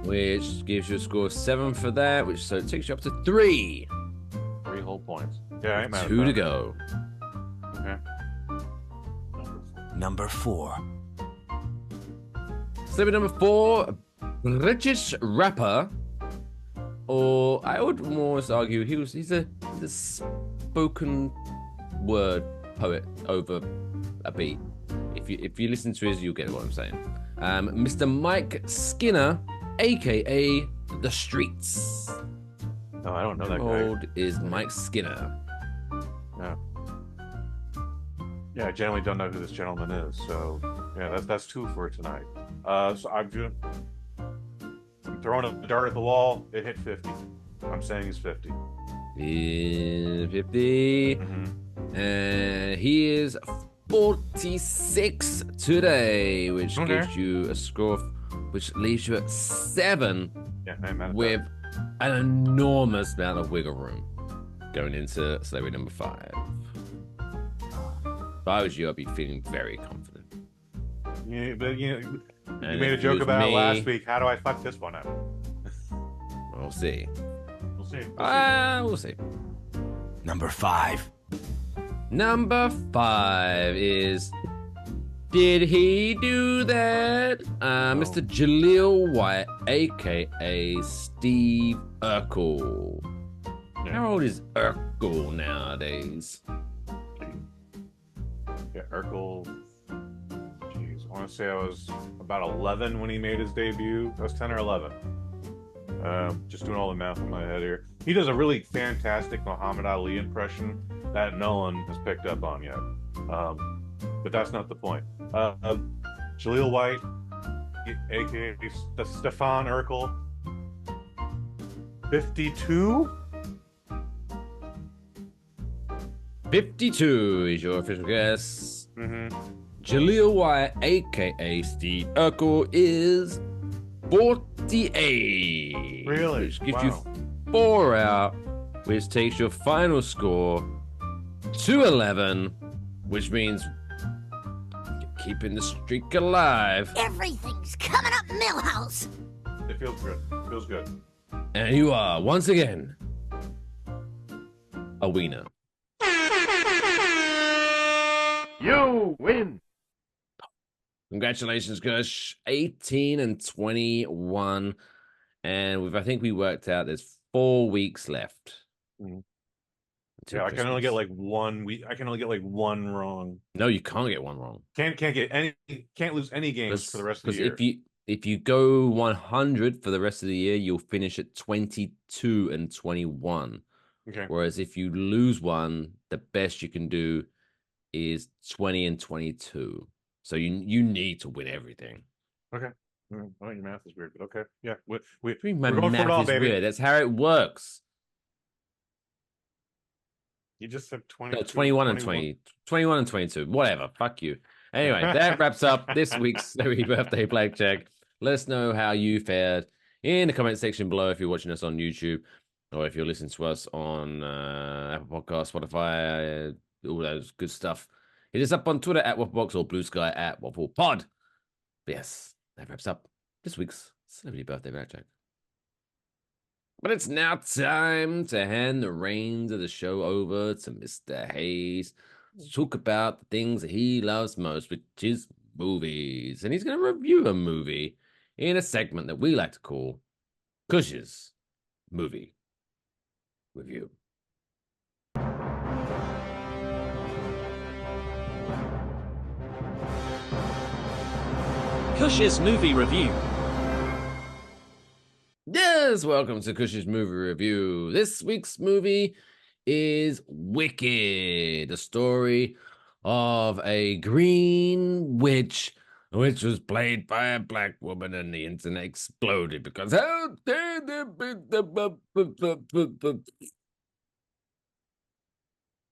Which gives you a score of 7 for that, which so it takes you up to 3.
3 whole points. Yeah, I ain't mad at
2
that.
to go.
Okay.
Number 4.
Celebrity number 4, British rapper, or I would more argue he's a spoken word poet over a beat. If you listen to his, you'll get what I'm saying. Mr. Mike Skinner, aka The Streets.
Oh, I don't know that
How
guy.
old is Mike Skinner?
No. Yeah, I generally don't know who this gentleman is. So yeah, that's 2 for tonight. So I'm throwing a dart at the wall. It hit 50. I'm saying he's 50.
50. And he is 46 today, which gives you a score which leaves you at 7 with an enormous amount of wiggle room going into celebrity number 5. If I was you, I'd be feeling very confident.
Yeah, but you made a joke about it last week. How do I fuck this one up?
We'll see.
We'll see.
We'll see.
Number 5.
Number 5 is, did he do that? Mr. Jaleel White, aka Steve Urkel.
Yeah.
How old is Urkel nowadays?
Yeah, Urkel. Jeez, I want to say I was about 11 when he made his debut. I was 10 or 11. Just doing all the math in my head here. He does a really fantastic Muhammad Ali impression that no one has picked up on yet. But that's not the point. Jaleel White, aka Stefan Urkel, 52?
52 is your official guess. Jaleel White, aka Steve Urkel, is 48.
Really?
Which gives you 4 out, which takes your final score to 11, which means you're keeping the streak alive.
Everything's coming up Millhouse.
It feels good. Feels good.
And you are, once again, a wiener.
You win.
Congratulations, Kush. 18 and 21. And I think we worked out there's 4 weeks left.
Yeah, I can only get like 1 week. I can only get like 1 wrong.
No, you can't get 1 wrong.
Can't lose any games for the rest of the year.
If you go 100 for the rest of the year, you'll finish at 22 and 21.
Okay.
Whereas if you lose one, the best you can do is 20 and 22. So you need to win everything.
Okay. I think your math is weird, but okay. Yeah.
My
we're going for it all,
math is
baby.
weird. That's how it works.
You just said 20.
No, 21 and 20. 21 and 22. Whatever. Fuck you. Anyway, that wraps up this week's Celebrity Birthday Blackjack. Let us know how you fared in the comment section below if you're watching us on YouTube or if you're listening to us on Apple Podcasts, Spotify, all those good stuff. Hit us up on Twitter at Waffle Box or Blue Sky at Waffle Pod. But yes, that wraps up this week's Celebrity Birthday Blackjack. But it's now time to hand the reins of the show over to Mr. Hayes to talk about the things that he loves most, which is movies. And he's going to review a movie in a segment that we like to call Kush's Movie Review.
Kush's Movie Review.
Yes, welcome to Kush's Movie Review. This week's movie is Wicked, the story of a green witch, which was played by a black woman, and the internet exploded because how dare there be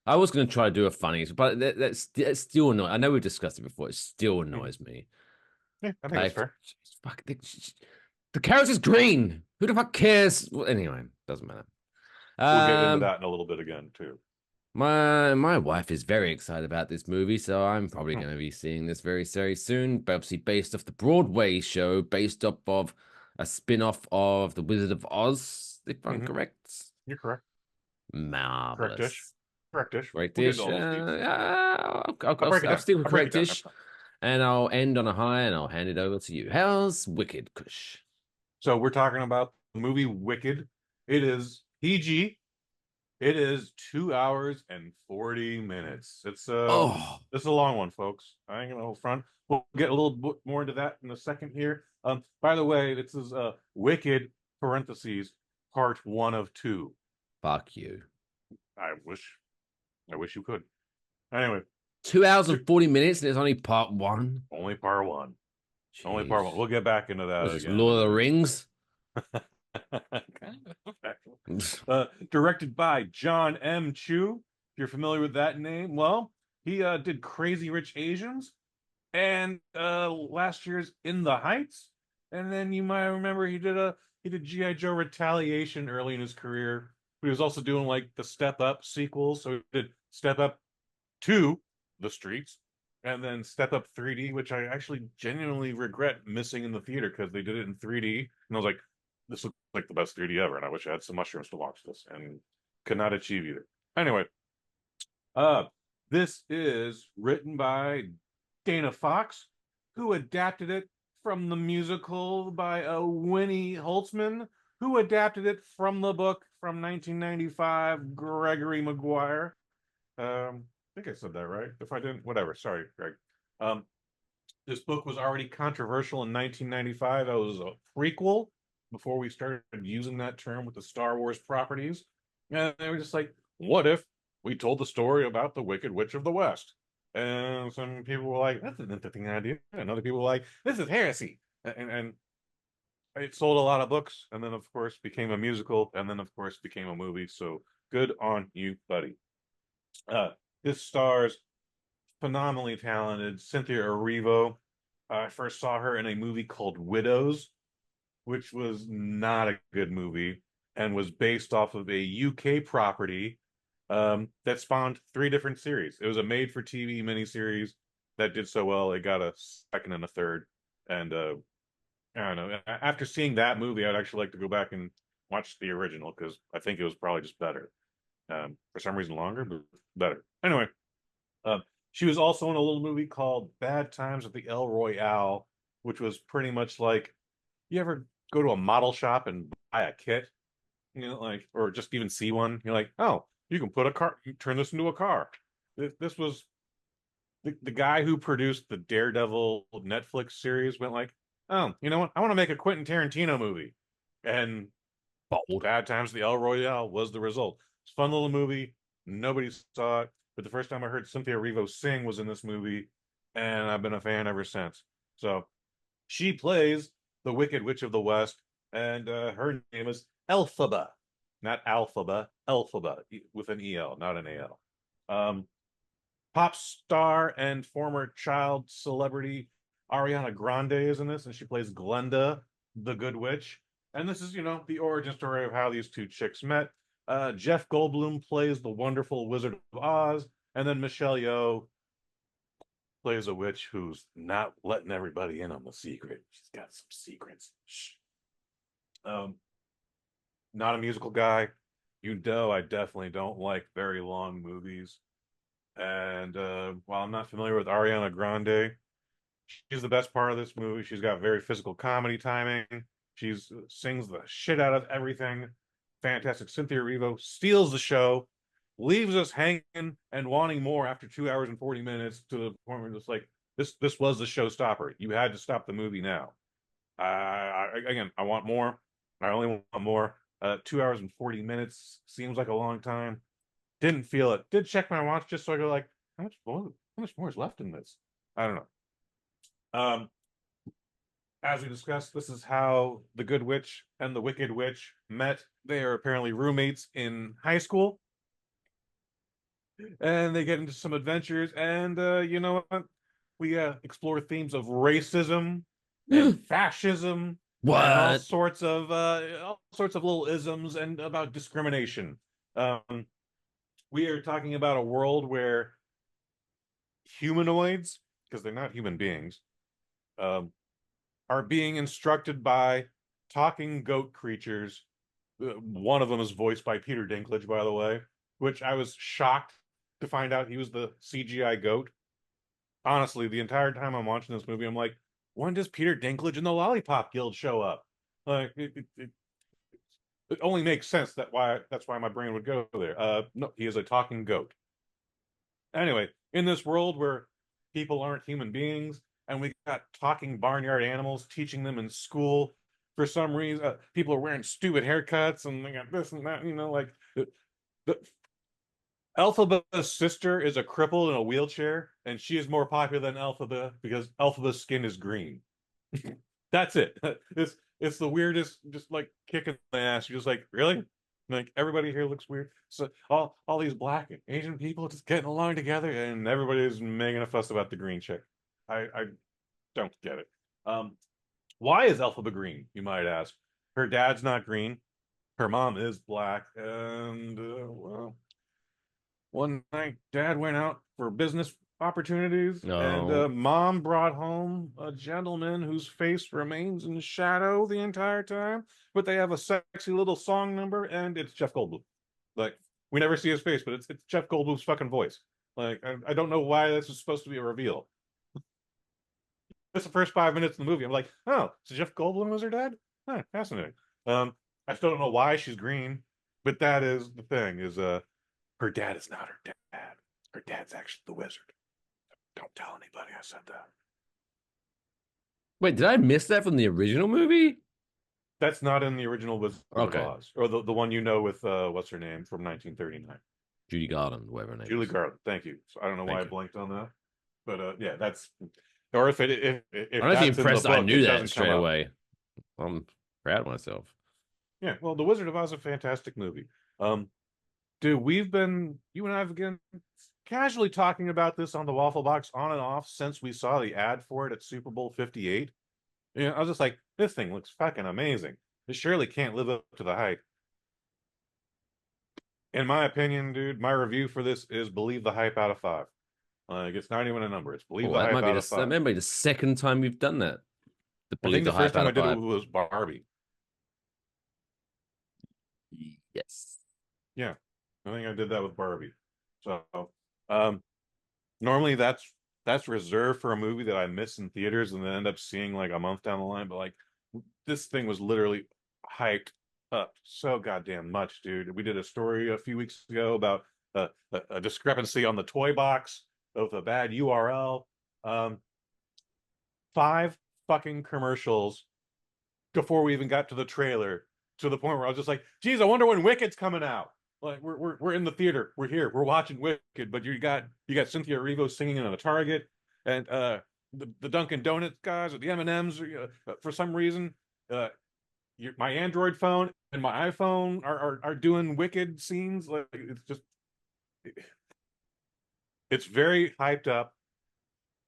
I was going to try to do a funny, but that's still annoying. I know we discussed it before. It still annoys me.
Yeah, I think that's fair.
Fuck, the carrot is green. Who the fuck cares? Well, anyway, doesn't matter.
We'll get into that in a little bit again, too.
My wife is very excited about this movie, so I'm probably going to be seeing this very, very soon. But obviously based off the Broadway show, based off of a spin-off of The Wizard of Oz, if I'm correct.
You're correct.
Marvelous.
Correctish.
Correctish. I'll stick with correctish. And I'll end on a high, and I'll hand it over to you. How's Wicked, Kush?
So we're talking about the movie Wicked. It is PG. It is 2 hours and 40 minutes. It's it's a long one, folks. I ain't gonna hold front. We'll get a little bit more into that in a second here. By the way, this is Wicked parentheses part 1 of 2.
Fuck you.
I wish you could. Anyway,
2 hours and 40 minutes, and it's only part 1.
Only part 1. Jeez. Only part 1. We'll get back into that.
Again. Lord of the Rings.
Directed by John M. Chu. If you're familiar with that name, well, he did Crazy Rich Asians and last year's In the Heights, and then you might remember he did G.I. Joe Retaliation early in his career. But he was also doing like the Step Up sequels, so he did Step Up 2, The Streets, and then Step Up 3D, which I actually genuinely regret missing in the theater because they did it in 3D, and I was like, this looks like the best 3D ever, and I wish I had some mushrooms to watch this, and could not achieve either. Anyway, this is written by Dana Fox, who adapted it from the musical by Winnie Holtzman, who adapted it from the book from 1995, Gregory Maguire. I think I said that right. If I didn't, whatever. Sorry, Greg. This book was already controversial in 1995. That was a prequel before we started using that term with the Star Wars properties. And they were just like, what if we told the story about the Wicked Witch of the West? And some people were like, that's an interesting idea. And other people were like, this is heresy. And it sold a lot of books, and then, of course, became a musical, and then, of course, became a movie. So good on you, buddy. This stars phenomenally talented Cynthia Erivo. I first saw her in a movie called Widows, which was not a good movie and was based off of a UK property that spawned 3 different series. It was a made-for-TV miniseries that did so well, it got a second and a third. And I don't know. After seeing that movie, I'd actually like to go back and watch the original because I think it was probably just better. For some reason longer, but better. Anyway, she was also in a little movie called Bad Times at the El Royale, which was pretty much like, you ever go to a model shop and buy a kit, you know, like, or just even see one, you're like, oh, you can put a car, you turn this into a car. This was the guy who produced the Daredevil Netflix series went like, oh, you know what, I want to make a Quentin Tarantino movie, and Bad Times at the El Royale was the result. It's a fun little movie. Nobody saw it, but the first time I heard Cynthia Erivo sing was in this movie, and I've been a fan ever since. So she plays the Wicked Witch of the West, and her name is Elphaba, not Alphaba, Elphaba, with an E-L, not an A-L. Pop star and former child celebrity Ariana Grande is in this, and she plays Glenda, the Good Witch. And this is, you know, the origin story of how these two chicks met. Jeff Goldblum plays the wonderful Wizard of Oz, and then Michelle Yeoh plays a witch who's not letting everybody in on the secret. She's got some secrets. Shh. Not a musical guy. You know, I definitely don't like very long movies. And while I'm not familiar with Ariana Grande, she's the best part of this movie. She's got very physical comedy timing. She sings the shit out of everything. Fantastic. Cynthia Erivo steals the show, leaves us hanging and wanting more after 2 hours and 40 minutes, to the point where it's like, this was the showstopper. You had to stop the movie now. Again, I want more. I only want more. 2 hours and 40 minutes seems like a long time. Didn't feel it. Did check my watch just so I go like, how much more is left in this? I don't know. As we discussed, this is how the Good Witch and the Wicked Witch met. They are apparently roommates in high school. And they get into some adventures. And you know what? We explore themes of racism and fascism.
What?
And all sorts of little isms and about discrimination. We are talking about a world where humanoids, because they're not human beings, are being instructed by talking goat creatures. One of them is voiced by Peter Dinklage, by the way, which I was shocked to find out he was the CGI goat. Honestly, the entire time I'm watching this movie, I'm like, when does Peter Dinklage and the Lollipop Guild show up? Like it only makes sense that's why my brain would go there. No, he is a talking goat. Anyway, in this world where people aren't human beings and we got talking barnyard animals teaching them in school, for some reason, people are wearing stupid haircuts and they got this and that, like the Elphaba's sister is a cripple in a wheelchair, and she is more popular than Elphaba because Elphaba's skin is green. That's it. It's the weirdest, just like kicking the ass. You're just like, really? Like everybody here looks weird. So all these black and Asian people just getting along together, and everybody's making a fuss about the green chick. I don't get it. Why is Elphaba green? You might ask. Her dad's not green. Her mom is black, and well, one night dad went out for business opportunities, and mom brought home a gentleman whose face remains in shadow the entire time, but they have a sexy little song number, and it's Jeff Goldblum. Like, we never see his face, but it's Jeff Goldblum's fucking voice. Like, I don't know why this is supposed to be a reveal. That's the first 5 minutes of the movie. I'm like, oh, so Jeff Goldblum was her dad? Huh, fascinating. I still don't know why she's green, but that is the thing, is her dad is not her dad. Her dad's actually the wizard. Don't tell anybody I said that.
Wait, did I miss that from the original movie?
That's not in the original Wizard of Oz, or the one with what's her name from 1939.
Judy Garland, whatever her name.
Julie Garland. Thank you. So I don't know why I blanked on that, but yeah, that's. Or if
I'm actually impressed I knew that straight away. I'm proud of myself.
Yeah, well, The Wizard of Oz is a fantastic movie. Dude, you and I have again casually talking about this on the Waffle Box on and off since we saw the ad for it at Super Bowl 58. I was just like, this thing looks fucking amazing. It surely can't live up to the hype. In my opinion, dude, my review for this is believe the hype out of 5. Like, it's not even a number. It's believe the hype out of 5.
That might be the second time we've done that.
I think the first time I did it was Barbie.
Yes.
Yeah. I think I did that with Barbie. So normally that's reserved for a movie that I miss in theaters and then end up seeing like a month down the line. But like this thing was literally hyped up so goddamn much, dude. We did a story a few weeks ago about a discrepancy on the toy box of a bad URL. 5 fucking commercials before we even got to the trailer, to the point where I was just like, geez, I wonder when Wicked's coming out. Like we're in the theater, we're here, we're watching Wicked, but you got Cynthia Erivo singing in a Target, and the Dunkin' Donuts guys or the M&Ms for some reason, my Android phone and my iPhone are doing Wicked scenes. Like it's very hyped up.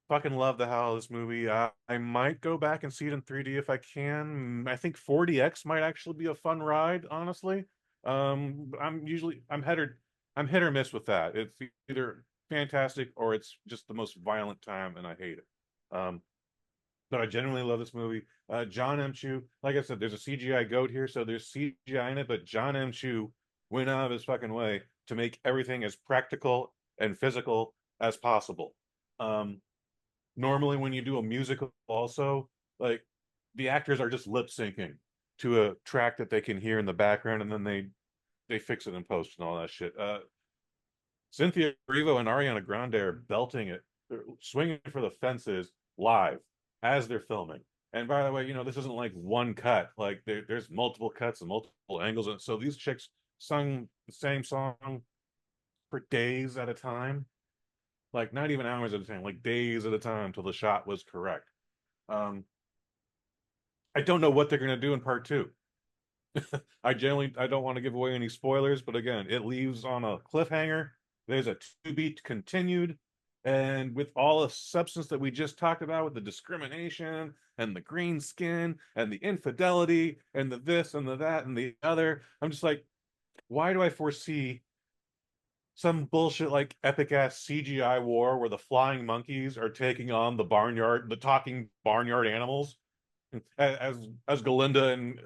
Fucking love the hell out of this movie. I might go back and see it in 3D if I can. I think 4DX might actually be a fun ride, honestly. I'm hit or miss with that. It's either fantastic or it's just the most violent time and I hate it. But I genuinely love this movie. John M. Chu, like I said, there's a CGI goat here, so there's CGI in it, but John M. Chu went out of his fucking way to make everything as practical and physical as possible. Normally when you do a musical also, like the actors are just lip syncing to a track that they can hear in the background, and then they fix it in post and all that shit. Cynthia Erivo and Ariana Grande are belting it. They're swinging for the fences live as they're filming. And by the way, this isn't like one cut. Like there's multiple cuts and multiple angles. And so these chicks sung the same song for days at a time. Like not even hours at a time, like days at a time till the shot was correct. I don't know what they're going to do in part 2. I don't want to give away any spoilers, but again, it leaves on a cliffhanger. There's a to be continued, and with all the substance that we just talked about, with the discrimination and the green skin and the infidelity and the this and the that and the other, I'm just like, why do I foresee some bullshit like epic ass CGI war where the flying monkeys are taking on the talking barnyard animals? As Galinda and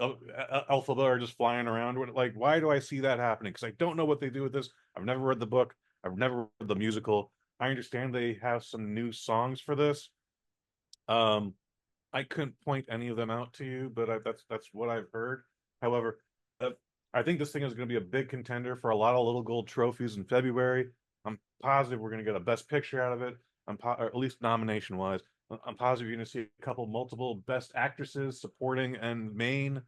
Elphaba are just flying around. Like, why do I see that happening? Because I don't know what they do with this. I've never read the book. I've never read the musical. I understand they have some new songs for this. I I couldn't point any of them out to you, but that's what I've heard. However, I think this thing is going to be a big contender for a lot of little gold trophies in February. I'm positive we're going to get a best picture out of it. Or at least nomination wise. I'm positive you're going to see a couple multiple best actresses, supporting and main,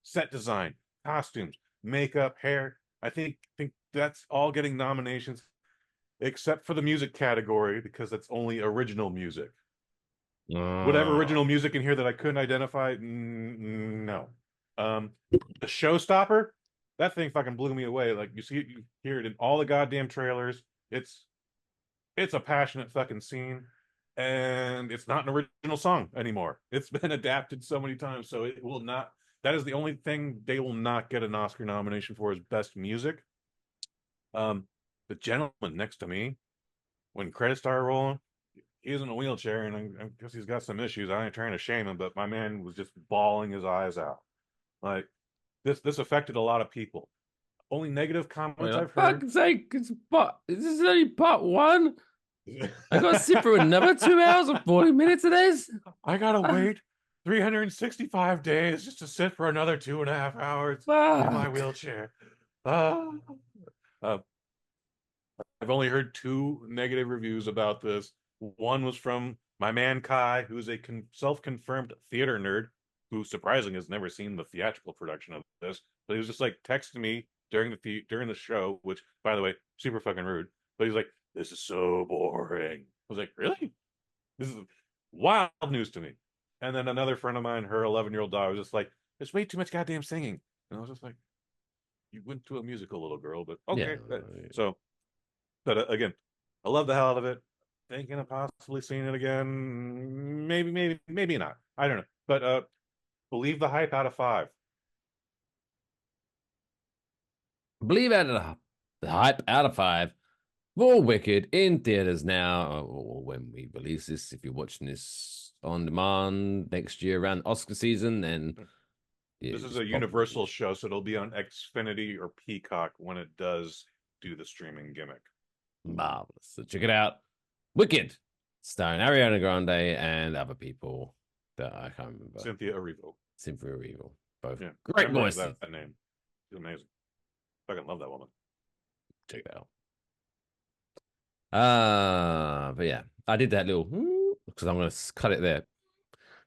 set design, costumes, makeup, hair. I think that's all getting nominations, except for the music category, because that's only original music. Whatever original music in here that I couldn't identify, no. The Showstopper, that thing fucking blew me away. Like you hear it in all the goddamn trailers. It's a passionate fucking scene, and it's not an original song anymore. It's been adapted so many times, so it will not. That is the only thing they will not get an Oscar nomination for, is best music. The gentleman next to me, when credits started rolling, he's in a wheelchair, and I guess he's got some issues. I ain't trying to shame him, but my man was just bawling his eyes out. Like this affected a lot of people. Only negative comments I've heard.
Fuck's sake, is this only part one? I gotta sit through another 2 hours and 40 minutes of this.
I gotta wait 365 days just to sit for another 2.5 hours in my wheelchair. I've only heard 2 negative reviews about this. One was from my man Kai, who's a self-confirmed theater nerd, who surprisingly has never seen the theatrical production of this. But he was just like texting me during the show, which, by the way, super fucking rude. But he's like, "This is so boring." I was like, "Really? This is wild news to me." And then another friend of mine, her 11-year-old daughter, was just like, "There's way too much goddamn singing." And I was just like, "You went to a musical, little girl, but okay." Yeah. So, but again, I love the hell out of it. Thinking of possibly seeing it again. Maybe not. I don't know. But believe the hype out of 5.
Believe out of the hype out of 5. More Wicked in theaters now, or when we release this. If you're watching this on demand next year around Oscar season, then
this is a Universal show, so it'll be on Xfinity or Peacock when it does do the streaming gimmick.
Marvelous. So check it out. Wicked, starring Ariana Grande and other people that I can't remember.
Cynthia Erivo.
Both
yeah.
great voices.
That name. She's amazing. Fucking love that woman.
Check it out. But yeah, I did that little because I'm gonna cut it there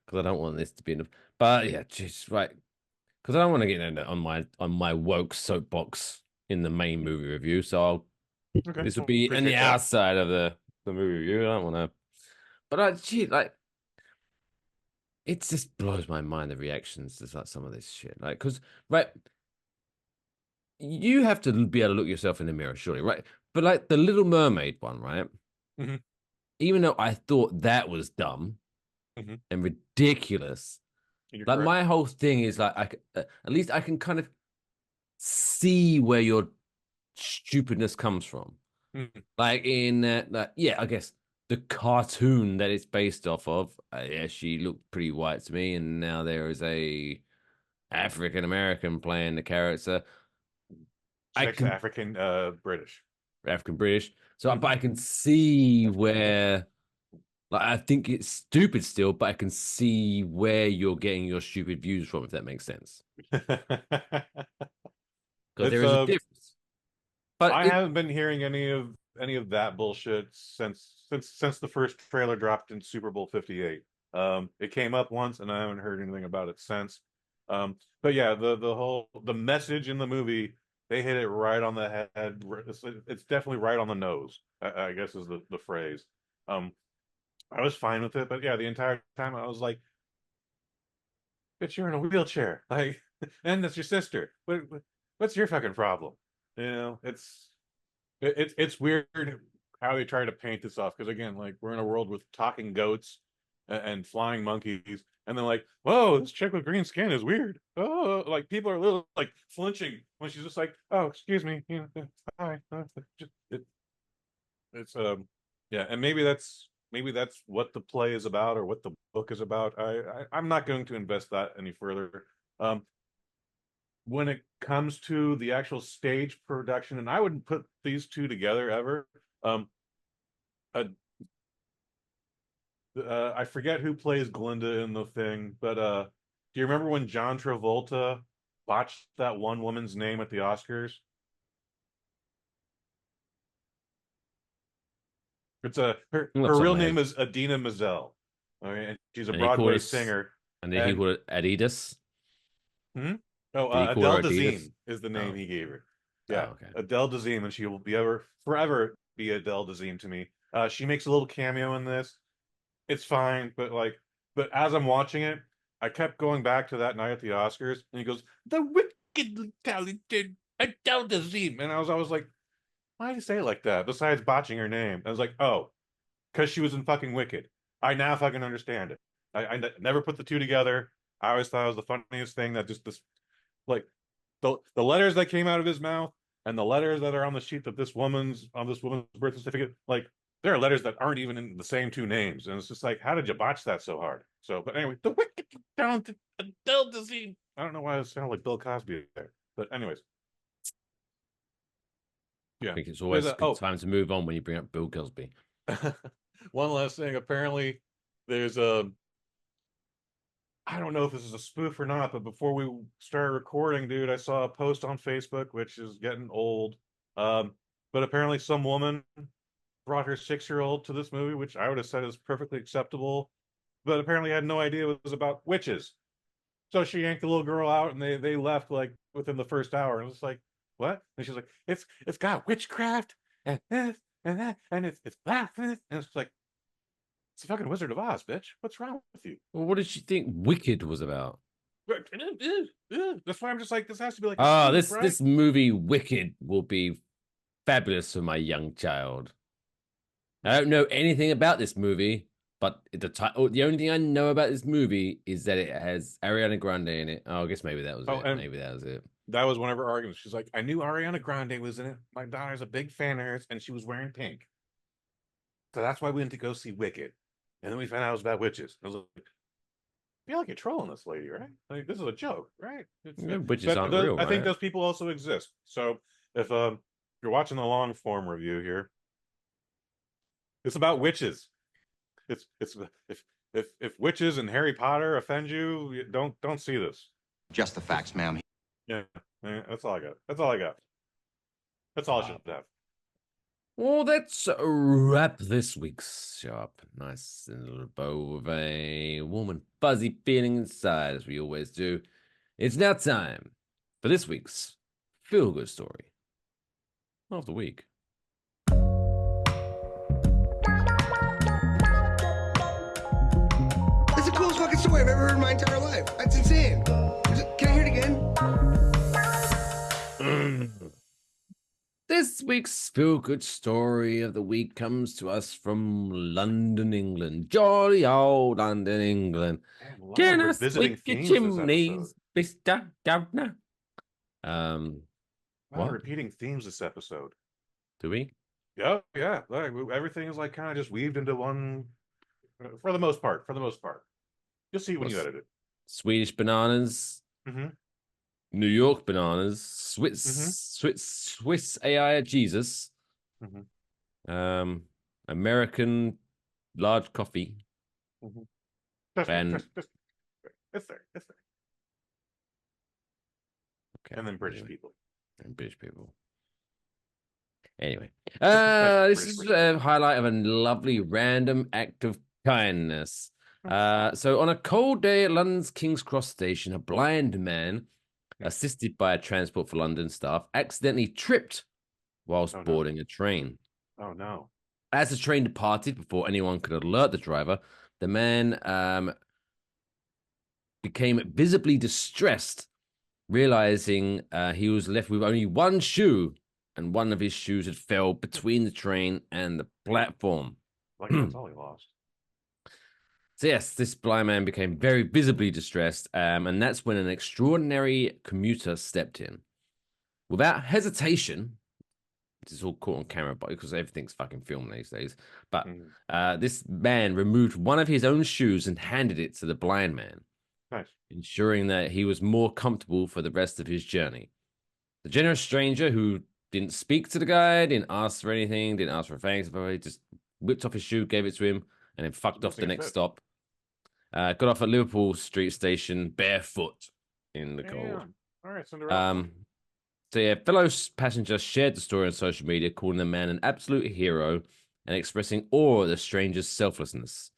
because I don't want this to be enough. But yeah, just right, because I don't want to get into on my woke soapbox in the main movie review. So this will be in the outside of the movie review. I don't want to, but it just blows my mind, the reactions to like some of this shit. Like, because you have to be able to look yourself in the mirror, surely, right? But like the Little Mermaid one, right?
Mm-hmm.
Even though I thought that was dumb and ridiculous, like correct. My whole thing is like, at least I can kind of see where your stupidness comes from.
Mm-hmm.
Like in that, I guess the cartoon that it's based off of, she looked pretty white to me, and now there is a African American playing the character.
African
British. So, but I can see where, like, I think it's stupid still, but I can see where you're getting your stupid views from, if that makes sense. Because there is a difference. But
I haven't been hearing any of that bullshit since the first trailer dropped in Super Bowl 58. It came up once, and I haven't heard anything about it since. But yeah, the message in the movie, they hit it right on the head. It's definitely right on the nose, I guess is the phrase. I was fine with it, but yeah, the entire time I was like, "Bitch, you're in a wheelchair, like, and that's your sister. What's your fucking problem?" You know, it's weird how they try to paint this off, because again, like, we're in a world with talking goats and flying monkeys, and then like, "Whoa, this chick with green skin is weird." Oh, like people are a little like flinching when she's just like, "Oh, excuse me, you know, hi." It's yeah, and maybe that's what the play is about, or what the book is about. I'm not going to invest that any further. When it comes to the actual stage production, and I wouldn't put these two together ever. I forget who plays Glinda in the thing, but do you remember when John Travolta botched that one woman's name at the Oscars? It's her real name is Adina Menzel. And she's a Broadway singer.
And then he called it Adidas.
Oh, Adele Dazeem is the name he gave her. Yeah, okay. Adele Dazeem, and she will be forever be Adele Dazeem to me. She makes a little cameo in this. It's fine, but as I'm watching it, I kept going back to that night at the Oscars, and he goes, "The wickedly talented Adele Dazeem," and I was like, why do you say it like that? Besides botching her name, I was like, oh, because she was in fucking Wicked. I now fucking understand it. I never put the two together. I always thought it was the funniest thing that just this, like, the letters that came out of his mouth and the letters that are on the sheet of this woman's birth certificate, like, there are letters that aren't even in the same two names, and it's just like, how did you botch that so hard? So, but anyway, the wicked talented Adele Dazeem. I don't know why it sounded like Bill Cosby there, but anyways. Yeah.
I think it's always a good time to move on when you bring up Bill Cosby.
One last thing. Apparently, there's I don't know if this is a spoof or not, but before we started recording, dude, I saw a post on Facebook, which is getting old. But apparently some woman brought her 6-year-old to this movie, which I would have said is perfectly acceptable, but apparently had no idea it was about witches. So she yanked the little girl out, and they left like within the first hour. And it's like, what? And she's like, it's got witchcraft and this and that, and it's that, and it's like, it's the fucking Wizard of Oz, bitch. What's wrong with you?
Well, what did she think Wicked was about?
That's why I'm just like, this has to be like,
this movie Wicked will be fabulous for my young child. I don't know anything about this movie, but the only thing I know about this movie is that it has Ariana Grande in it. Oh, I guess maybe that was it. Maybe that was it.
That was one of her arguments. She's like, I knew Ariana Grande was in it. My daughter's a big fan of hers, and she was wearing pink. So that's why we went to go see Wicked. And then we found out it was about witches. I was like, I feel like you're trolling this lady, right? Like, this is a joke, right?
Witches aren't real,
I think those people also exist. So if you're watching the long form review here, it's about witches. It's if witches and Harry Potter offend you, don't see this.
Just the facts, ma'am.
Yeah, that's all I got. That's all I got. That's all I should have.
Well, let's wrap this week's show up. Nice little bow of a warm and fuzzy feeling inside, as we always do. It's now time for this week's feel-good story of the week.
It's the coolest fucking story I've ever heard in my entire life. That's insane. Can I hear it again?
This week's feel-good story of the week comes to us from London, England. Jolly old London, England. Can I sweep your chimneys, Mr. Governor?
What? Repeating themes this episode.
Do we?
Yeah. Like, everything is like kind of just weaved into one. For the most part. You'll see when you edit it.
Swedish bananas.
Mm-hmm.
New York bananas, Swiss AI Jesus, American large coffee,
and it's there. Okay, and then British people.
Anyway, this is a highlight of a lovely random act of kindness. So on a cold day at London's King's Cross station, a blind man, assisted by a Transport for London staff, accidentally tripped whilst boarding a train.
Oh, no.
As the train departed, before anyone could alert the driver, the man became visibly distressed, realizing he was left with only one shoe, and one of his shoes had fell between the train and the platform.
Like, that's all he lost.
So yes, this blind man became very visibly distressed, and that's when an extraordinary commuter stepped in. Without hesitation, this is all caught on camera because everything's fucking filmed these days, but this man removed one of his own shoes and handed it to the blind man, ensuring that he was more comfortable for the rest of his journey. The generous stranger, who didn't speak to the guy, didn't ask for anything, didn't ask for thanks, but he just whipped off his shoe, gave it to him, and then fucked off the next stop. Got off at Liverpool Street Station barefoot in the cold.
All right, Cinderella.
So yeah, fellow passengers shared the story on social media, calling the man an absolute hero and expressing awe at the stranger's selflessness.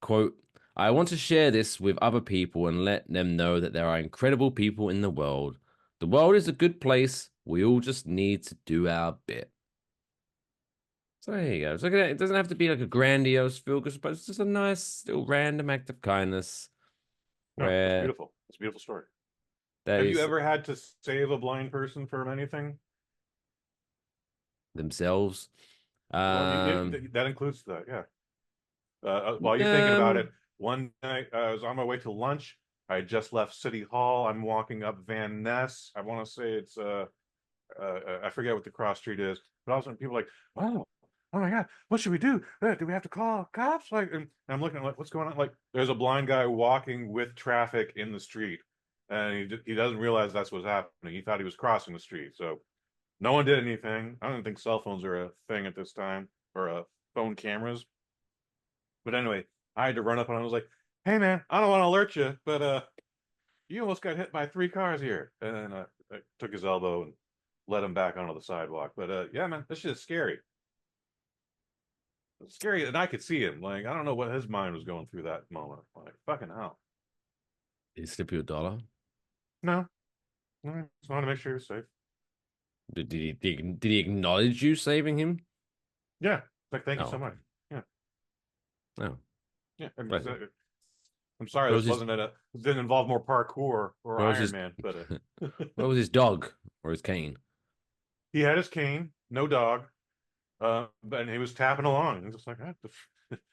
Quote, I want to share this with other people and let them know that there are incredible people in the world. The world is a good place. We all just need to do our bit. So there you go. So it doesn't have to be like a grandiose feel-good, but it's just a nice little random act of kindness.
No, it's beautiful. It's a beautiful story. Have you ever had to save a blind person from anything?
Themselves?
That includes that, yeah. While you're thinking about it, one night I was on my way to lunch. I just left City Hall. I'm walking up Van Ness. I want to say it's I forget what the cross street is, but all of a sudden people are like, oh my God, what should we do? Do we have to call cops? Like, and I'm looking like, what's going on? Like, there's a blind guy walking with traffic in the street, and he doesn't realize that's what's happening. He thought he was crossing the street, so no one did anything. I don't think cell phones are a thing at this time, or phone cameras. But anyway, I had to run up and I was like, hey man, I don't want to alert you, but you almost got hit by 3 cars here. And then I took his elbow and let him back onto the sidewalk. But yeah, man, this shit is scary. It's scary, and I could see him. Like, I don't know what his mind was going through that moment. Like, fucking hell.
Did he slip you $1?
No. Just wanted to make sure he was safe.
Did he acknowledge you saving him?
Yeah. Like, thank you so much. Yeah.
Oh.
Yeah. I'm sorry, this didn't involve more parkour or Iron Man, but
what was his dog or his cane?
He had his cane, no dog. But he was tapping along. He's just like,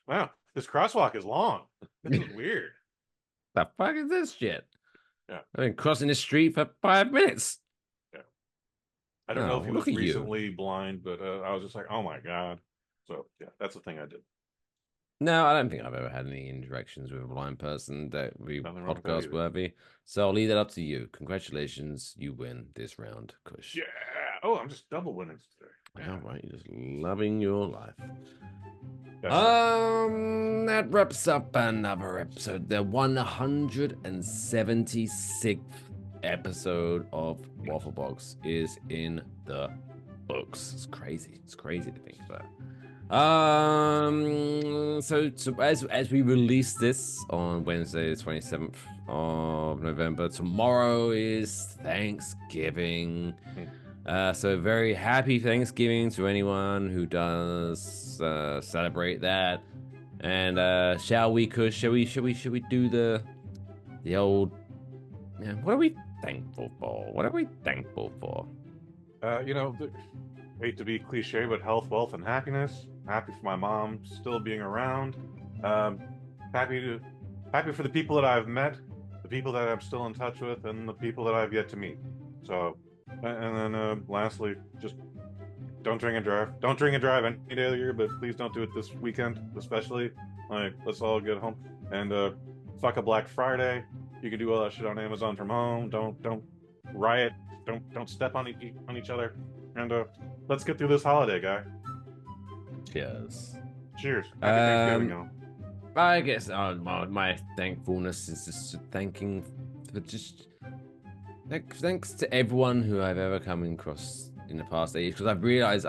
wow, this crosswalk is long. This is weird.
The fuck is this shit?
Yeah.
I've been crossing the street for 5 minutes.
Yeah. I don't know if he was recently blind, but I was just like, oh my God. So yeah, that's the thing I did.
No, I don't think I've ever had any interactions with a blind person that would be podcast worthy. So I'll leave that up to you. Congratulations, you win this round, Kush.
Yeah. Oh, I'm just double winning today.
Yeah. All right, you're just loving your life.
Yes.
That wraps up another episode. The 176th episode of Waffle Box is in the books. It's crazy. It's crazy to think about. So as we release this on Wednesday, the 27th of November, tomorrow is Thanksgiving. So very happy Thanksgiving to anyone who does celebrate that. And shall we, Kush? Should we do the old? Yeah, what are we thankful for? What are we thankful for?
Hate to be cliche, but health, wealth, and happiness. Happy for my mom still being around. Happy for the people that I've met, the people that I'm still in touch with, and the people that I've yet to meet. So, and then lastly, just don't drink and drive. Don't drink and drive any day of the year, but please don't do it this weekend, especially. Like, let's all get home and fuck a Black Friday. You can do all that shit on Amazon from home. Don't riot. Don't step on each other. And let's get through this holiday, guy.
Cheers.
Cheers. Happy Thanksgiving, y'all.
I guess my thankfulness is just thanking for just thanks to everyone who I've ever come across in the past 8 years, because I've realized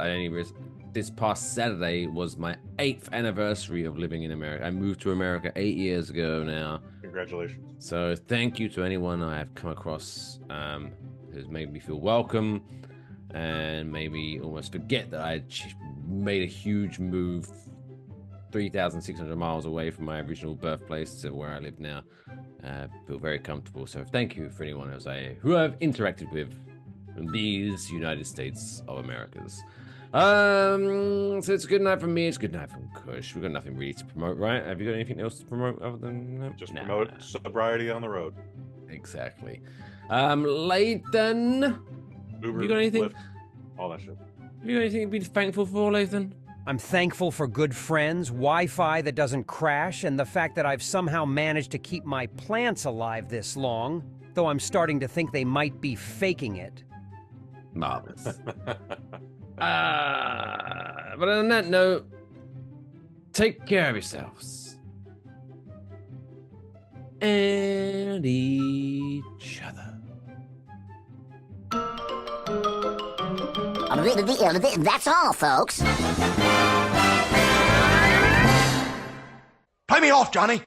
this past Saturday was my 8th anniversary of living in America. I moved to America 8 years ago now.
Congratulations.
So thank you to anyone I have come across who's made me feel welcome and made me almost forget that I made a huge move 3,600 miles away from my original birthplace to where I live now. Feel very comfortable. So thank you for anyone who I've interacted with in these United States of Americas. So it's a good night from me. It's a good night from Kush. We've got nothing really to promote, right? Have you got anything else to promote other than
just promote sobriety on the road?
Exactly. Lathan,
Uber,
you got anything?
Lyft, all that shit.
Have you got anything to be thankful for, Lathan?
I'm thankful for good friends, Wi-Fi that doesn't crash, and the fact that I've somehow managed to keep my plants alive this long, though I'm starting to think they might be faking it.
Marvelous. But on that note, Take care of yourselves. And each other.
That's all, folks.
Play me off, Johnny.